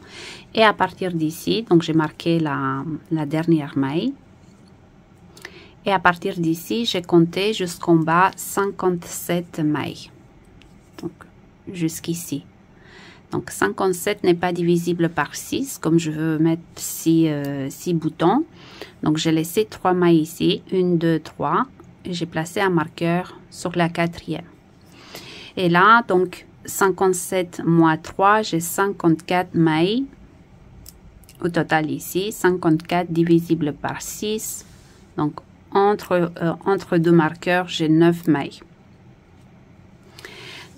Et à partir d'ici, donc j'ai marqué la dernière maille. Et à partir d'ici, j'ai compté jusqu'en bas 57 mailles. Donc, jusqu'ici. Donc, 57 n'est pas divisible par 6, comme je veux mettre 6 boutons. Donc, j'ai laissé 3 mailles ici, 1, 2, 3. Et j'ai placé un marqueur sur la quatrième. Et là, donc, 57 moins 3, j'ai 54 mailles. Au total ici, 54 divisible par 6. Donc, entre deux marqueurs, j'ai 9 mailles.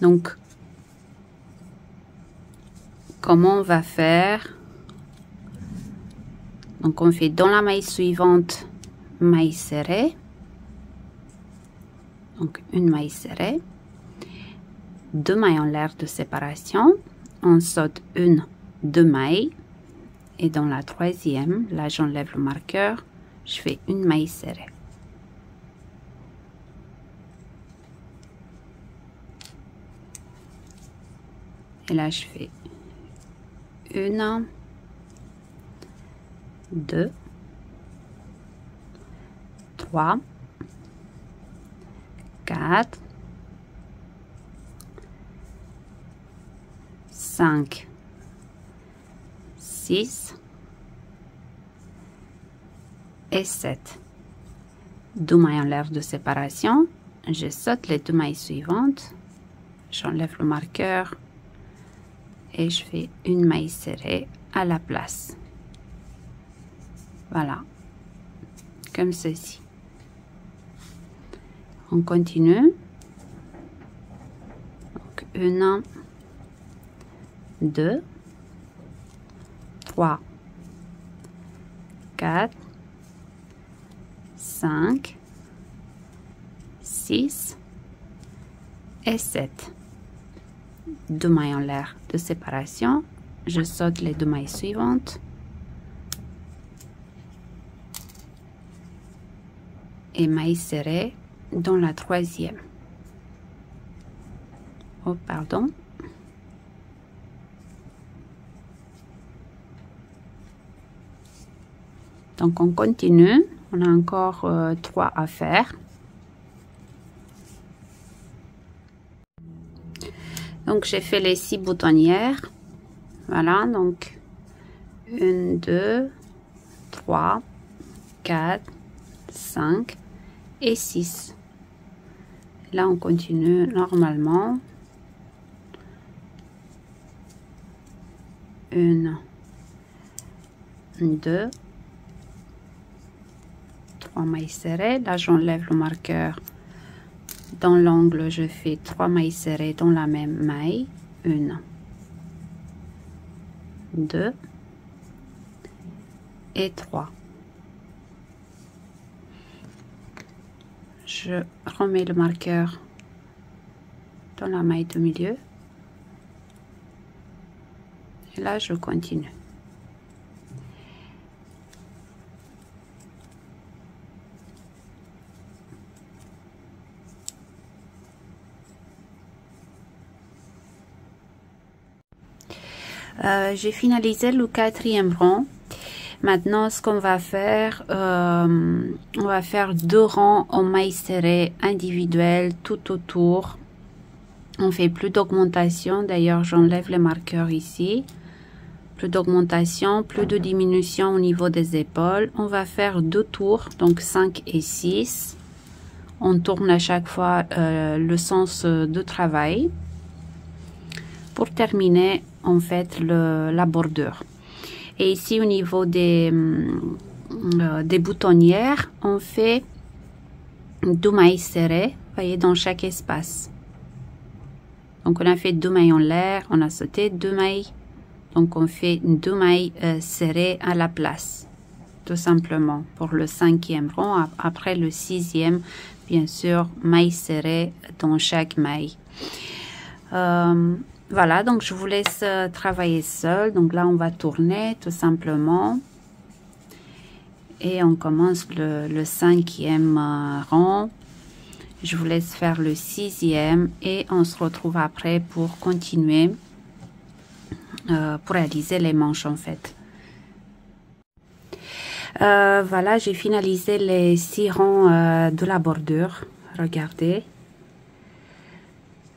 Donc, comment on va faire? Donc, on fait dans la maille suivante, maille serrée. Donc, une maille serrée. 2 mailles en l'air de séparation. On saute 2 mailles. Et dans la troisième, là, j'enlève le marqueur. Je fais une maille serrée. Et là, je fais 1, 2, 3, 4, 5, 6 et 7. 2 mailles en l'air de séparation. Je saute les 2 mailles suivantes. J'enlève le marqueur. Et je fais une maille serrée à la place. Voilà, comme ceci. On continue. Donc, 1, 2, 3, 4, 5, 6 et 7. 2 mailles en l'air de séparation. Je saute les 2 mailles suivantes. Et maille serrée dans la troisième. Oh, pardon. Donc, on continue. On a encore 3 à faire. Donc, j'ai fait les 6 boutonnières. Voilà, donc 1, 2, 3, 4, 5 et 6. Là, on continue normalement. 1, 2, 3 mailles serrées. Là, j'enlève le marqueur. Dans l'angle, je fais 3 mailles serrées dans la même maille. 1, 2 et 3. Je remets le marqueur dans la maille de milieu. Et là, je continue. J'ai finalisé le 4e rang. Maintenant, ce qu'on va faire, on va faire 2 rangs en mailles serrées individuelles tout autour. On fait plus d'augmentation. D'ailleurs, j'enlève les marqueurs ici. Plus d'augmentation, plus de diminution au niveau des épaules. On va faire 2 tours, donc 5 et 6. On tourne à chaque fois le sens de travail pour terminer en fait la bordure. Et ici au niveau des boutonnières, on fait 2 mailles serrées, voyez, dans chaque espace. Donc on a fait 2 mailles en l'air, on a sauté 2 mailles, donc on fait 2 mailles serrées à la place, tout simplement, pour le 5e rang. Après le 6e, bien sûr, mailles serrées dans chaque maille. Voilà, donc je vous laisse travailler seul. Donc là, on va tourner tout simplement. Et on commence le 5e rang. Je vous laisse faire le 6e et on se retrouve après pour continuer, pour réaliser les manches en fait. Voilà, j'ai finalisé les 6 rangs de la bordure. Regardez.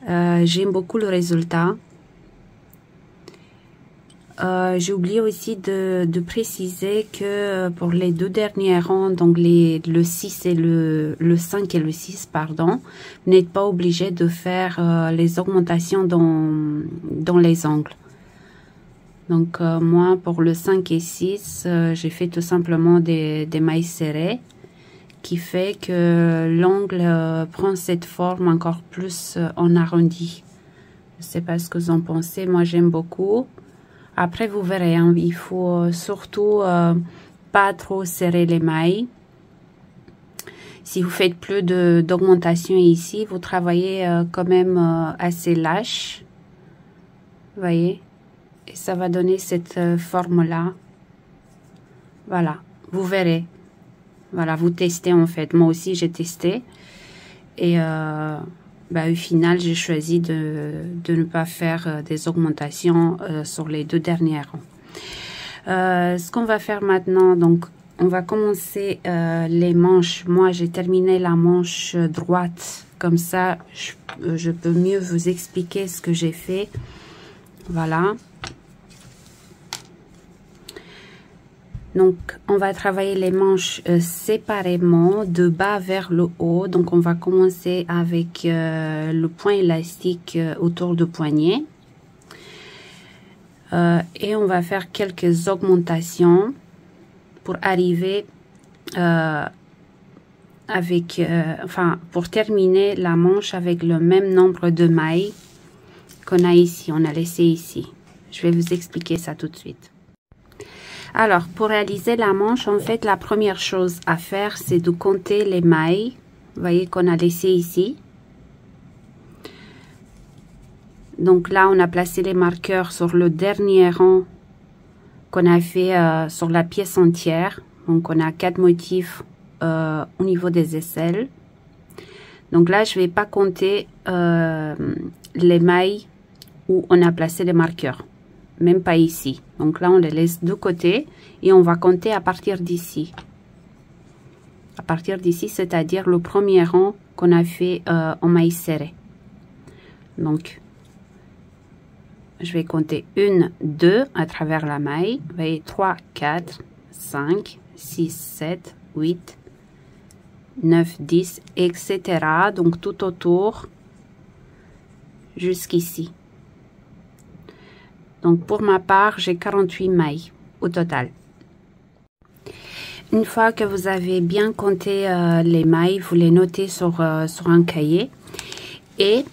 J'aime beaucoup le résultat. J'ai oublié aussi de préciser que pour les 2 derniers rangs, donc le 6 et le 5 et le 6, pardon, vous n'êtes pas obligé de faire les augmentations dans les angles. Donc moi, pour le 5 et 6, j'ai fait tout simplement des mailles serrées, qui fait que l'angle prend cette forme encore plus en arrondi. Je ne sais pas ce que vous en pensez, moi j'aime beaucoup. Après vous verrez, hein, il faut surtout pas trop serrer les mailles. Si vous faites plus d'augmentation ici, vous travaillez quand même assez lâche. Vous voyez? Et ça va donner cette forme-là. Voilà, vous verrez. Voilà, vous testez en fait. Moi aussi, j'ai testé. Et au final, j'ai choisi de ne pas faire des augmentations sur les 2 derniers rangs. Ce qu'on va faire maintenant, donc, on va commencer les manches. Moi, j'ai terminé la manche droite. Comme ça, je peux mieux vous expliquer ce que j'ai fait. Voilà. Donc, on va travailler les manches séparément, de bas vers le haut. Donc, on va commencer avec le point élastique autour du poignet. Et on va faire quelques augmentations pour arriver pour terminer la manche avec le même nombre de mailles qu'on a ici, on a laissé ici. Je vais vous expliquer ça tout de suite. Alors, pour réaliser la manche, en fait, la première chose à faire, c'est de compter les mailles. Vous voyez qu'on a laissé ici. Donc là, on a placé les marqueurs sur le dernier rang qu'on a fait sur la pièce entière. Donc, on a 4 motifs au niveau des aisselles. Donc là, je ne vais pas compter les mailles où on a placé les marqueurs. Même pas ici. Donc là, on les laisse de côté et on va compter à partir d'ici. À partir d'ici, c'est-à-dire le premier rang qu'on a fait en mailles serrées. Donc, je vais compter 1, 2 à travers la maille. Vous voyez, 3, 4, 5, 6, 7, 8, 9, 10, etc. Donc tout autour jusqu'ici. Donc pour ma part, j'ai 48 mailles au total. Une fois que vous avez bien compté les mailles, vous les notez sur un cahier et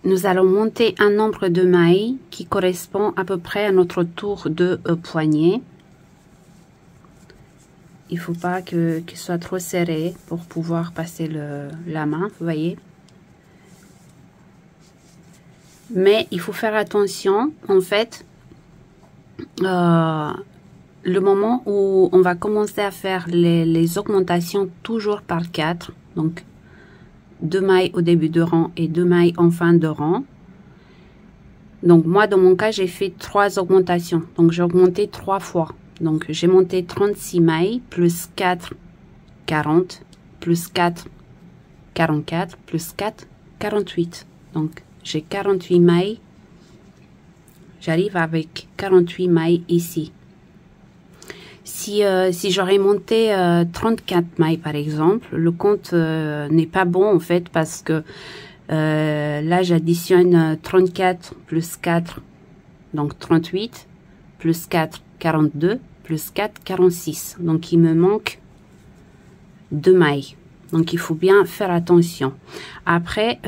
nous allons monter un nombre de mailles qui correspond à peu près à notre tour de poignet. Il ne faut pas qu'il soit trop serré pour pouvoir passer la main, vous voyez. Mais il faut faire attention, en fait, le moment où on va commencer à faire les augmentations toujours par 4, donc 2 mailles au début de rang et 2 mailles en fin de rang. Donc moi, dans mon cas, j'ai fait 3 augmentations, donc j'ai augmenté 3 fois. Donc j'ai monté 36 mailles, plus 4, 40, plus 4, 44, plus 4, 48. Donc j'ai 48 mailles. J'arrive avec 48 mailles ici. Si j'aurais monté 34 mailles par exemple, le compte n'est pas bon en fait parce que là j'additionne 34 plus 4, donc 38, plus 4, 42, plus 4, 46. Donc il me manque 2 mailles. Donc il faut bien faire attention. Après,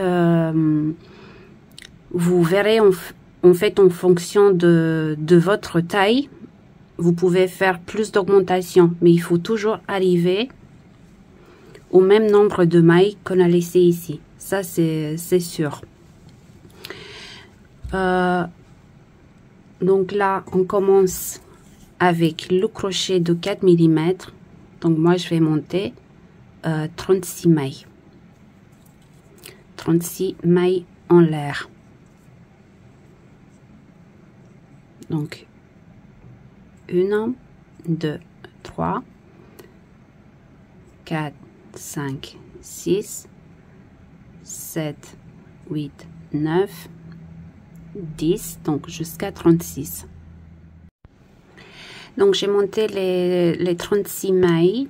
vous verrez en fait en fonction de votre taille, vous pouvez faire plus d'augmentation, mais il faut toujours arriver au même nombre de mailles qu'on a laissé ici. Ça, c'est sûr. Donc là, on commence avec le crochet de 4 mm. Donc moi, je vais monter 36 mailles. 36 mailles en l'air. Donc, 1, 2, 3, 4, 5, 6, 7, 8, 9, 10, donc jusqu'à 36. Donc, j'ai monté les 36 mailles.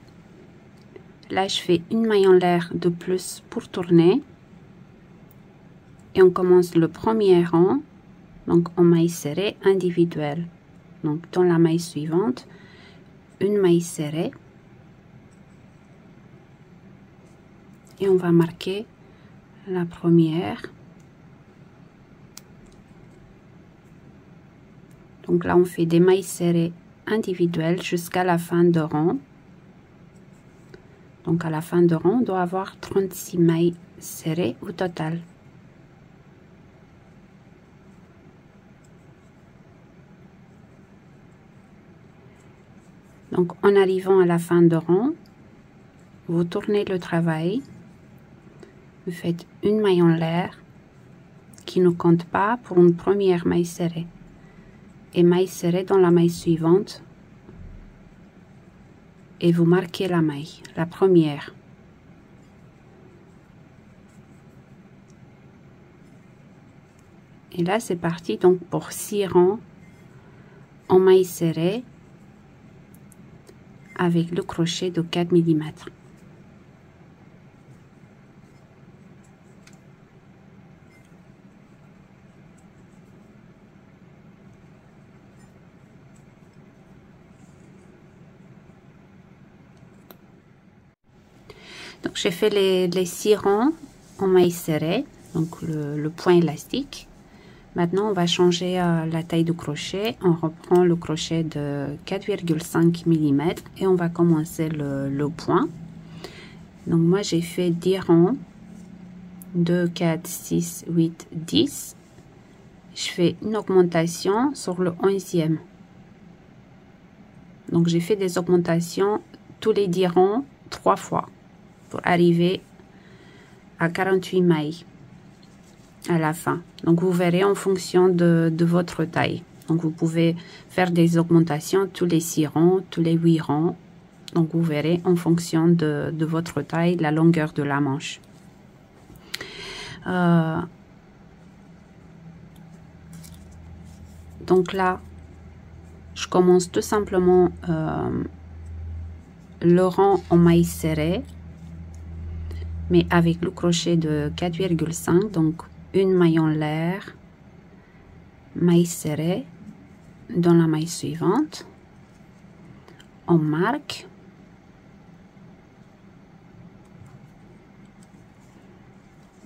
Là, je fais une maille en l'air de plus pour tourner. Et on commence le premier rang, donc en maille serrée individuelle. Donc, dans la maille suivante, une maille serrée. Et on va marquer la première. Donc là, on fait des mailles serrées individuelles jusqu'à la fin de rang. Donc, à la fin de rang, on doit avoir 36 mailles serrées au total. Donc, en arrivant à la fin de rang, vous tournez le travail, vous faites une maille en l'air qui ne compte pas pour une première maille serrée et maille serrée dans la maille suivante et vous marquez la maille, la première. Et là, c'est parti donc pour 6 rangs en maille serrée avec le crochet de 4 mm. Donc j'ai fait les 6 rangs en maille serrée, donc le point élastique. Maintenant on va changer la taille du crochet. On reprend le crochet de 4,5 mm et on va commencer le point. Donc moi j'ai fait 10 rangs, 2, 4, 6, 8, 10. Je fais une augmentation sur le 11e. Donc j'ai fait des augmentations tous les 10 rangs 3 fois pour arriver à 48 mailles à la fin. Donc vous verrez en fonction de votre taille. Donc vous pouvez faire des augmentations tous les 6 rangs, tous les 8 rangs. Donc vous verrez en fonction de votre taille, la longueur de la manche. Donc là, je commence tout simplement le rang en maille serrée, mais avec le crochet de 4,5, donc une maille en l'air, maille serrée, dans la maille suivante, on marque,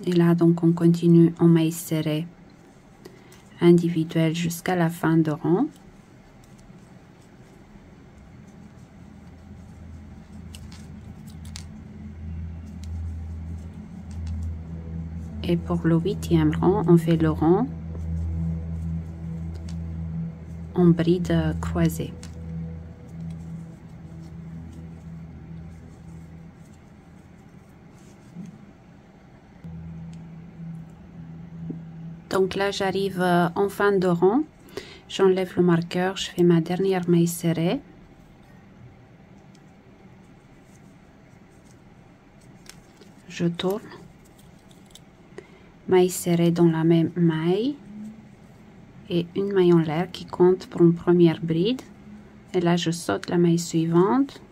et là donc on continue en maille serrée individuelle jusqu'à la fin de rang. Et pour le 8e rang, on fait le rang en bride croisée. Donc là, j'arrive en fin de rang. J'enlève le marqueur, je fais ma dernière maille serrée. Je tourne. Maille serrée dans la même maille. Et une maille en l'air qui compte pour une première bride. Et là, je saute la maille suivante.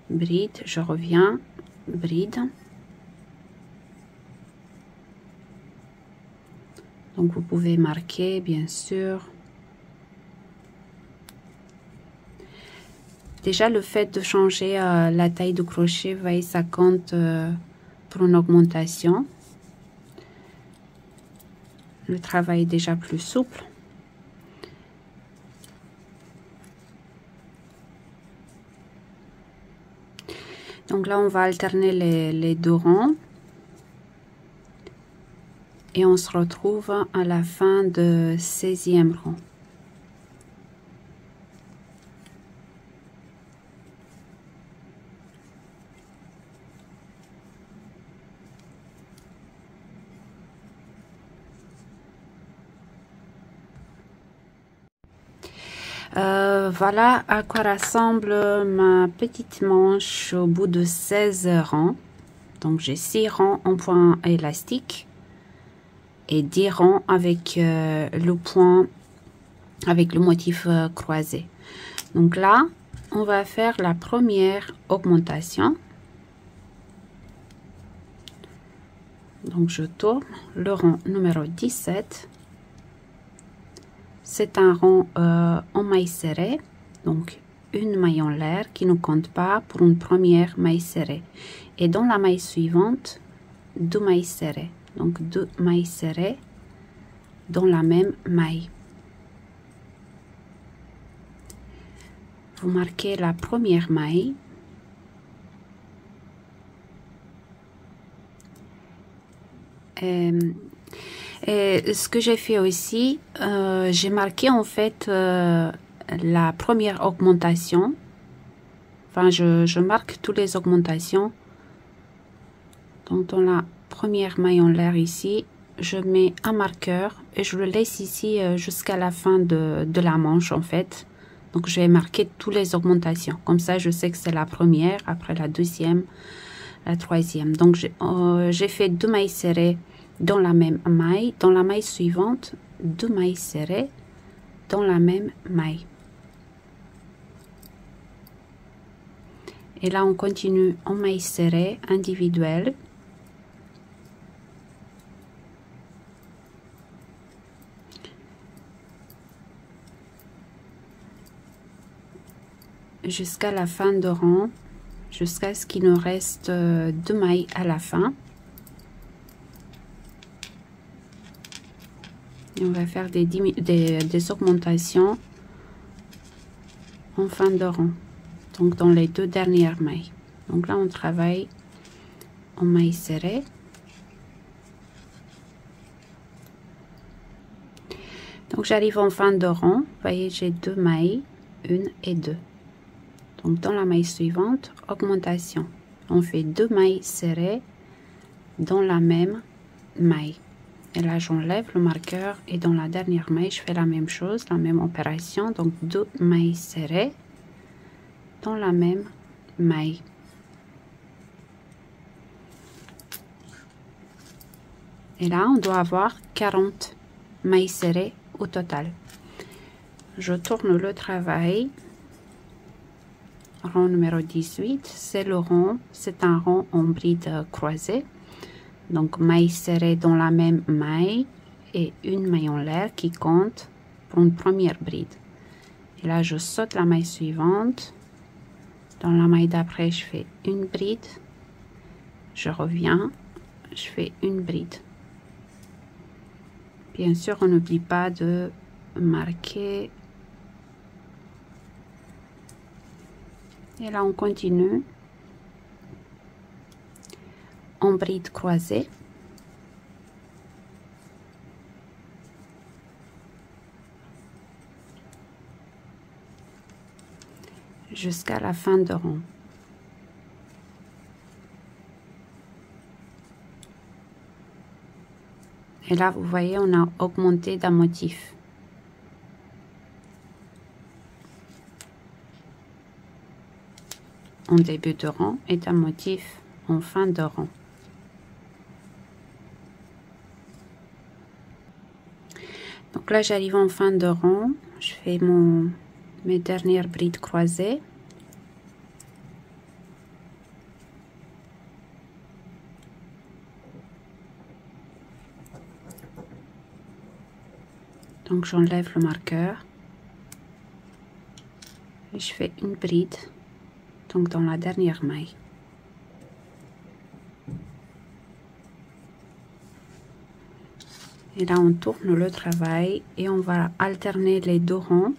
Bride, je reviens. Bride. Donc vous pouvez marquer bien sûr. Déjà le fait de changer la taille du crochet, vous voyez, ça compte pour une augmentation. Le travail est déjà plus souple. Donc là on va alterner les deux rangs. Et on se retrouve à la fin de 16e rang. Voilà à quoi ressemble ma petite manche au bout de 16 rangs. Donc j'ai 6 rangs en point élastique et 10 rangs avec le point, avec le motif croisé. Donc là, on va faire la première augmentation. Donc je tourne le rang numéro 17. C'est un rang en maille serrée, donc une maille en l'air qui ne compte pas pour une première maille serrée. Et dans la maille suivante, 2 mailles serrées. Donc 2 mailles serrées dans la même maille. Vous marquez la première maille. Et ce que j'ai fait aussi, j'ai marqué en fait la première augmentation. Enfin, je marque toutes les augmentations. Donc dans la première maille en l'air ici, je mets un marqueur et je le laisse ici jusqu'à la fin de la manche en fait. Donc je vais marquer toutes les augmentations. Comme ça, je sais que c'est la première, après la deuxième, la troisième. Donc j'ai fait 2 mailles serrées dans la même maille. Dans la maille suivante, 2 mailles serrées dans la même maille. Et là, on continue en maille serrée individuelle. Jusqu'à la fin de rang, jusqu'à ce qu'il nous reste 2 mailles à la fin. Et on va faire des augmentations en fin de rang, donc dans les 2 dernières mailles. Donc là on travaille en maille serrée. Donc j'arrive en fin de rang, vous voyez j'ai 2 mailles, 1 et 2. Donc dans la maille suivante, augmentation. On fait 2 mailles serrées dans la même maille. Et là j'enlève le marqueur et dans la dernière maille je fais la même chose, la même opération. Donc 2 mailles serrées dans la même maille. Et là on doit avoir 40 mailles serrées au total. Je tourne le travail rond numéro 18, c'est le rond, c'est un rond en bride croisée. Donc maille serrée dans la même maille et une maille en l'air qui compte pour une première bride. Et là je saute la maille suivante. Dans la maille d'après je fais une bride. Je reviens, je fais une bride. Bien sûr, on n'oublie pas de marquer. Et là, on continue en bride croisée. Jusqu'à la fin de rond. Et là, vous voyez, on a augmenté d'un motif. En début de rang et d'un motif en fin de rang. Donc là, j'arrive en fin de rang. Je fais mes dernières brides croisées. Donc j'enlève le marqueur et je fais une bride donc dans la dernière maille. Et là on tourne le travail et on va alterner les deux rangs.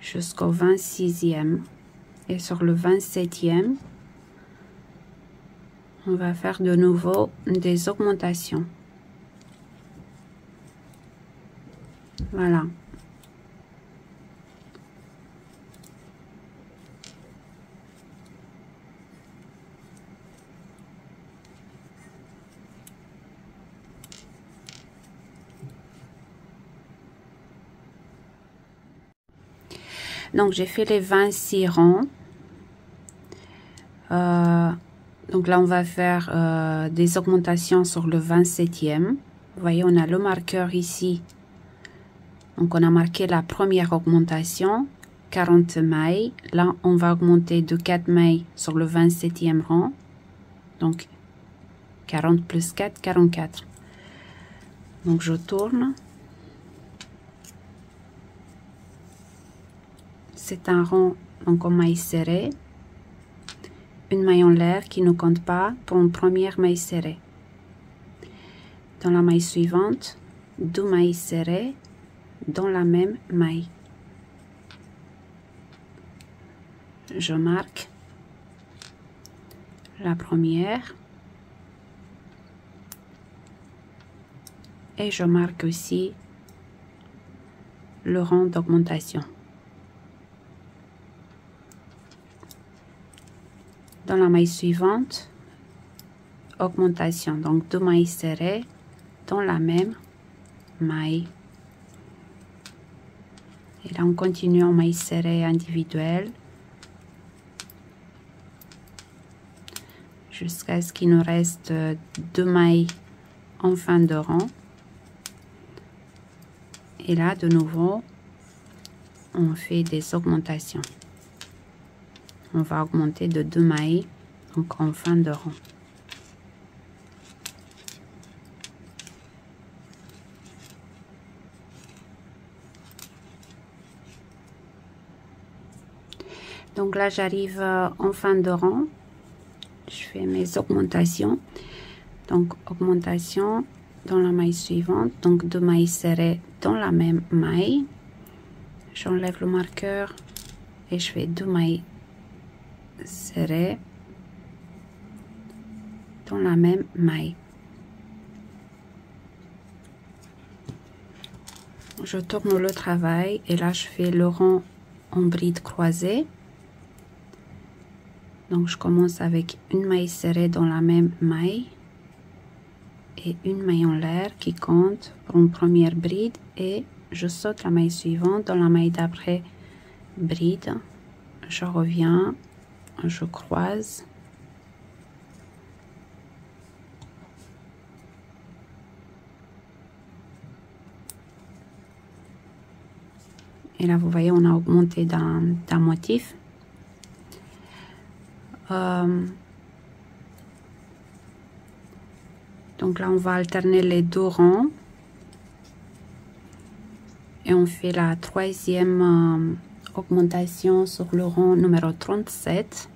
Jusqu'au 26e et sur le 27e on va faire de nouveau des augmentations. Voilà. Donc j'ai fait les 26 rangs. Donc là on va faire des augmentations sur le 27e. Vous voyez, on a le marqueur ici. Donc on a marqué la première augmentation, 40 mailles. Là on va augmenter de 4 mailles sur le 27e rang. Donc 40 plus 4, 44. Donc je tourne. C'est un rond donc en maille serrée. Une maille en l'air qui ne compte pas pour une première maille serrée. Dans la maille suivante, 2 mailles serrées dans la même maille. Je marque la première et je marque aussi le rang d'augmentation. Dans la maille suivante, augmentation, donc 2 mailles serrées dans la même maille. Et là on continue en maille serrée individuelle jusqu'à ce qu'il nous reste 2 mailles en fin de rang. Et là de nouveau on fait des augmentations. On va augmenter de 2 mailles donc en fin de rang. Donc là j'arrive en fin de rang. Je fais mes augmentations. Donc augmentation dans la maille suivante, donc 2 mailles serrées dans la même maille. J'enlève le marqueur et je fais 2 mailles serrées dans la même maille. Je tourne le travail et là je fais le rond en bride croisée. Donc je commence avec une maille serrée dans la même maille et une maille en l'air qui compte pour une première bride et je saute la maille suivante. Dans la maille d'après, bride, je reviens, je croise Et là, vous voyez, on a augmenté d'un motif. Donc là, on va alterner les deux rangs. Et on fait la troisième augmentation sur le rang numéro 37.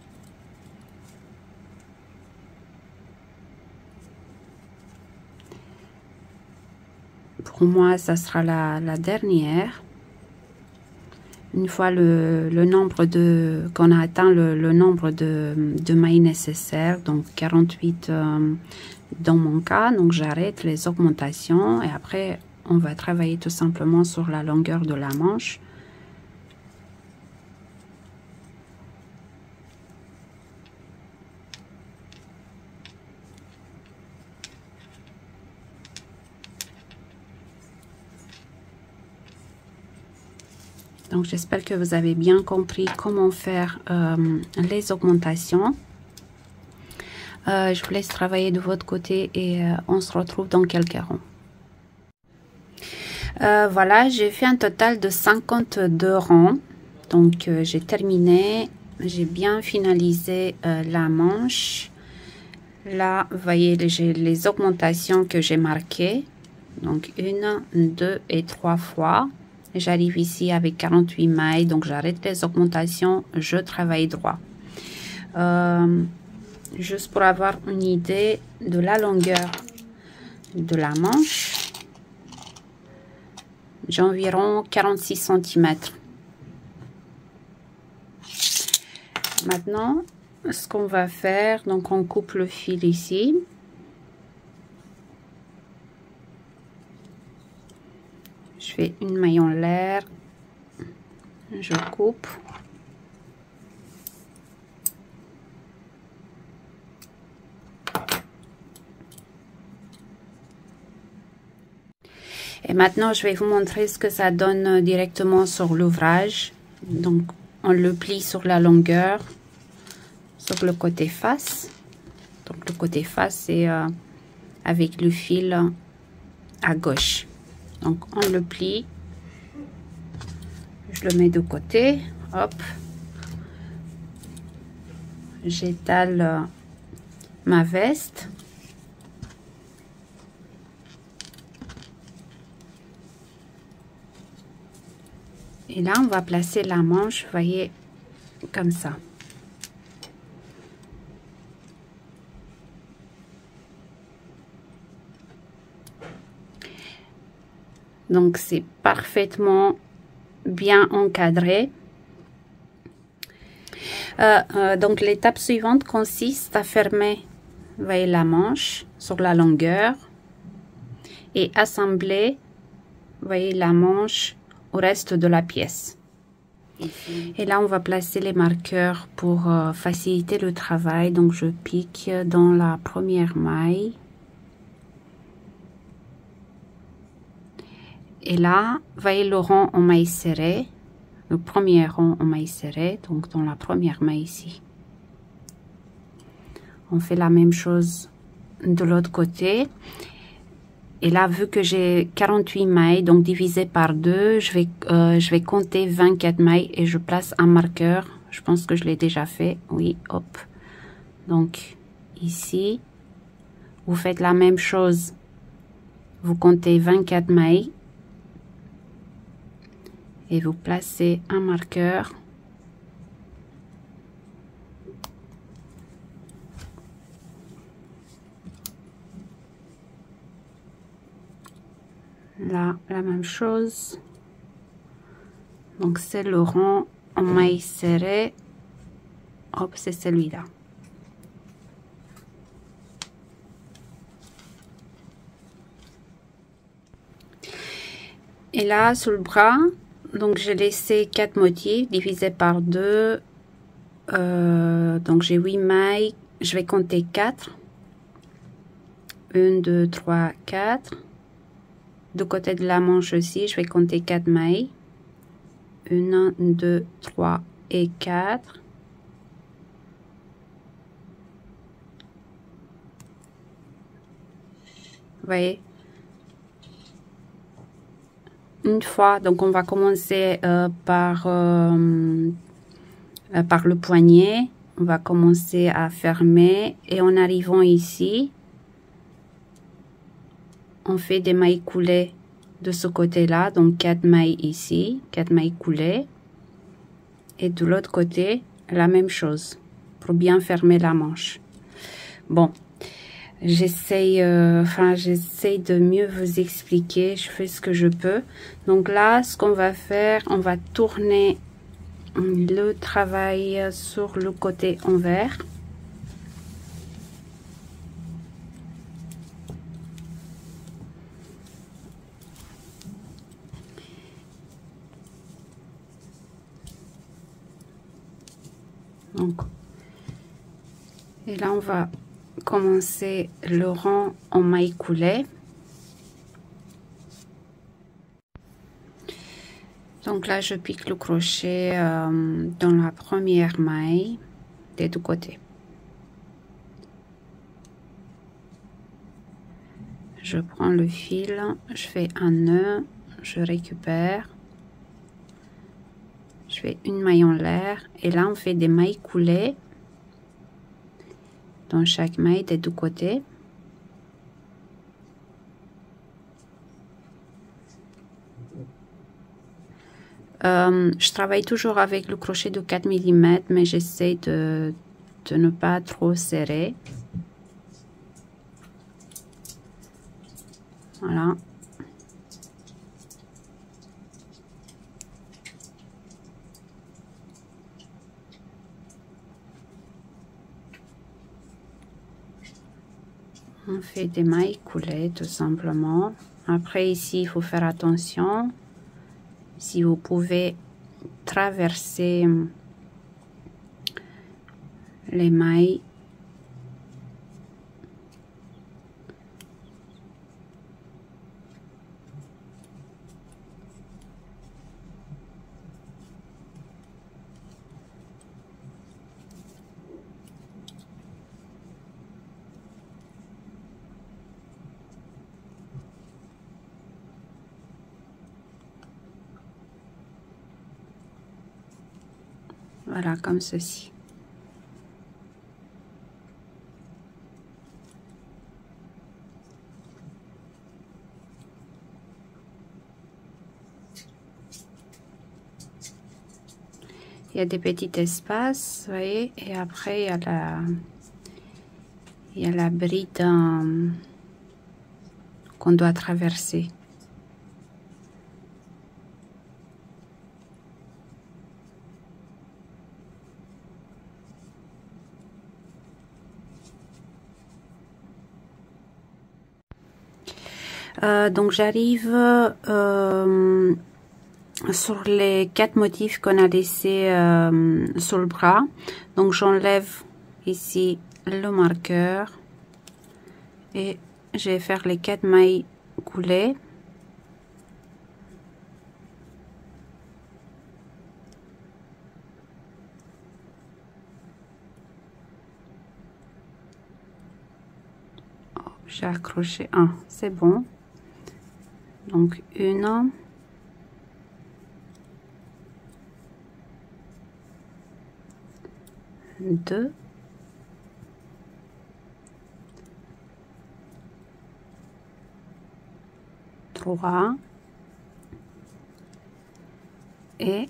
Pour moi, ça sera la dernière. Une fois le nombre qu'on a atteint le nombre de mailles nécessaires, donc 48 dans mon cas, donc j'arrête les augmentations et après on va travailler tout simplement sur la longueur de la manche. Donc j'espère que vous avez bien compris comment faire les augmentations. Je vous laisse travailler de votre côté et on se retrouve dans quelques rangs. Voilà, j'ai fait un total de 52 rangs. Donc j'ai terminé, j'ai bien finalisé la manche. Là, vous voyez, j'ai les augmentations que j'ai marquées. Donc 1, 2 et 3 fois. J'arrive ici avec 48 mailles, donc j'arrête les augmentations, je travaille droit. Juste pour avoir une idée de la longueur de la manche, j'ai environ 46 cm. Maintenant, ce qu'on va faire, donc on coupe le fil ici. Je fais une maille en l'air, je coupe. Et maintenant, je vais vous montrer ce que ça donne directement sur l'ouvrage. Donc, on le plie sur la longueur, sur le côté face. Donc, le côté face, c'est avec le fil à gauche. Donc, on le plie. Je le mets de côté. Hop. J'étale ma veste. Et là, on va placer la manche, vous voyez, comme ça. Donc, c'est parfaitement bien encadré. Donc, l'étape suivante consiste à fermer, vous voyez, la manche sur la longueur et assembler, vous voyez, la manche au reste de la pièce. Et là, on va placer les marqueurs pour faciliter le travail. Donc, je pique dans la première maille. Et là, vous voyez le rang en maille serrée, le premier rang en maille serrée, donc dans la première maille ici. On fait la même chose de l'autre côté. Et là, vu que j'ai 48 mailles, donc divisé par 2, je vais compter 24 mailles et je place un marqueur. Je pense que je l'ai déjà fait. Oui, hop. Donc, ici, vous faites la même chose. Vous comptez 24 mailles. Et vous placez un marqueur. Là, la même chose. Donc, c'est le rang en maille serrée. Hop, c'est celui-là. Et là, sur le bras, donc j'ai laissé 4 motifs divisés par 2. Donc, j'ai 8 mailles. Je vais compter 4. 1, 2, 3, 4. De côté de la manche aussi, je vais compter 4 mailles. 1, 2, 3 et 4. Vous voyez? une fois, donc on va commencer par le poignet. On va commencer à fermer et en arrivant ici, on fait des mailles coulées de ce côté-là, donc 4 mailles ici, 4 mailles coulées. Et de l'autre côté, la même chose pour bien fermer la manche. Bon, j'essaye de mieux vous expliquer, je fais ce que je peux. Donc là, ce qu'on va faire, on va tourner le travail sur le côté envers. Donc, et là, on va commencer le rang en maille coulée. Donc là, je pique le crochet dans la première maille des deux côtés. Je prends le fil, je fais un nœud, je récupère, je fais une maille en l'air et là on fait des mailles coulées dans chaque maille des deux côtés. Je travaille toujours avec le crochet de 4 mm, mais j'essaie de ne pas trop serrer. Voilà. On fait des mailles coulées tout simplement. Après ici, il faut faire attention. Si vous pouvez traverser les mailles. Voilà, comme ceci. Il y a des petits espaces, vous voyez, et après il y a la bride qu'on doit traverser. Donc j'arrive sur les 4 motifs qu'on a laissés sur le bras. Donc j'enlève ici le marqueur et je vais faire les 4 mailles coulées. J'ai accroché un, c'est bon. Donc une, deux, trois et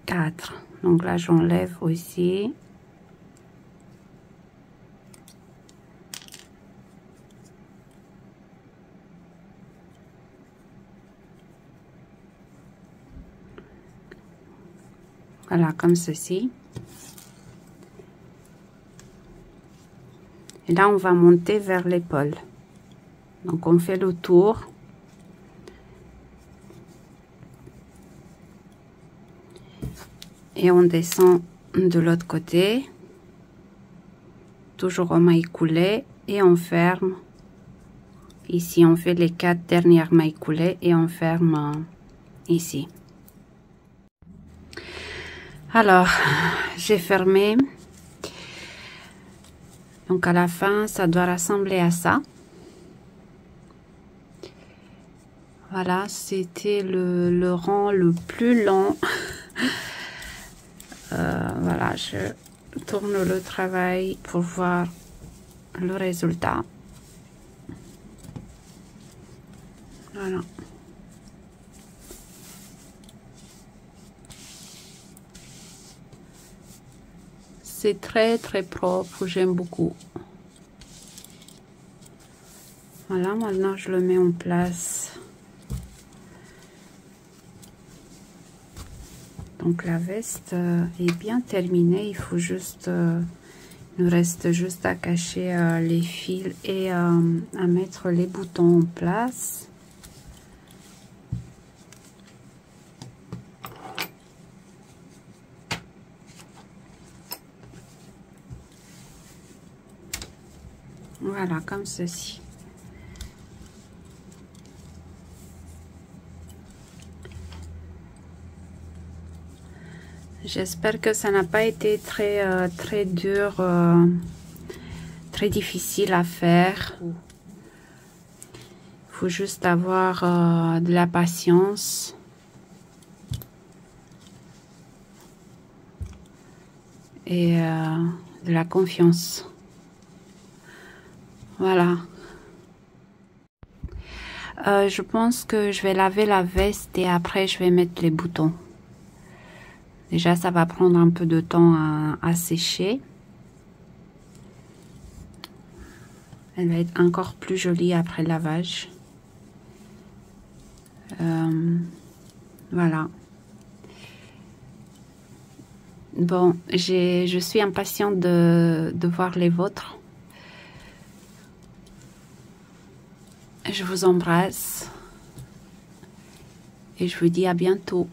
4. Donc là j'enlève aussi. Voilà, comme ceci. Et là, on va monter vers l'épaule. Donc, on fait le tour. Et on descend de l'autre côté. Toujours en maille coulée. Et on ferme. Ici, on fait les 4 dernières mailles coulées. Et on ferme ici. Alors, j'ai fermé. Donc, à la fin, ça doit ressembler à ça. Voilà, c'était le rang le plus long. Voilà, je tourne le travail pour voir le résultat. Voilà. C'est très propre, j'aime beaucoup. Voilà, maintenant je le mets en place. Donc la veste est bien terminée, il faut juste, il nous reste juste à cacher les fils et à mettre les boutons en place. Voilà, comme ceci. J'espère que ça n'a pas été très dur, très difficile à faire. Il faut juste avoir de la patience. Et de la confiance. Voilà. Je pense que je vais laver la veste et après je vais mettre les boutons. Déjà, ça va prendre un peu de temps à sécher. Elle va être encore plus jolie après le lavage. Voilà. Bon, je suis impatiente de voir les vôtres. Je vous embrasse et je vous dis à bientôt.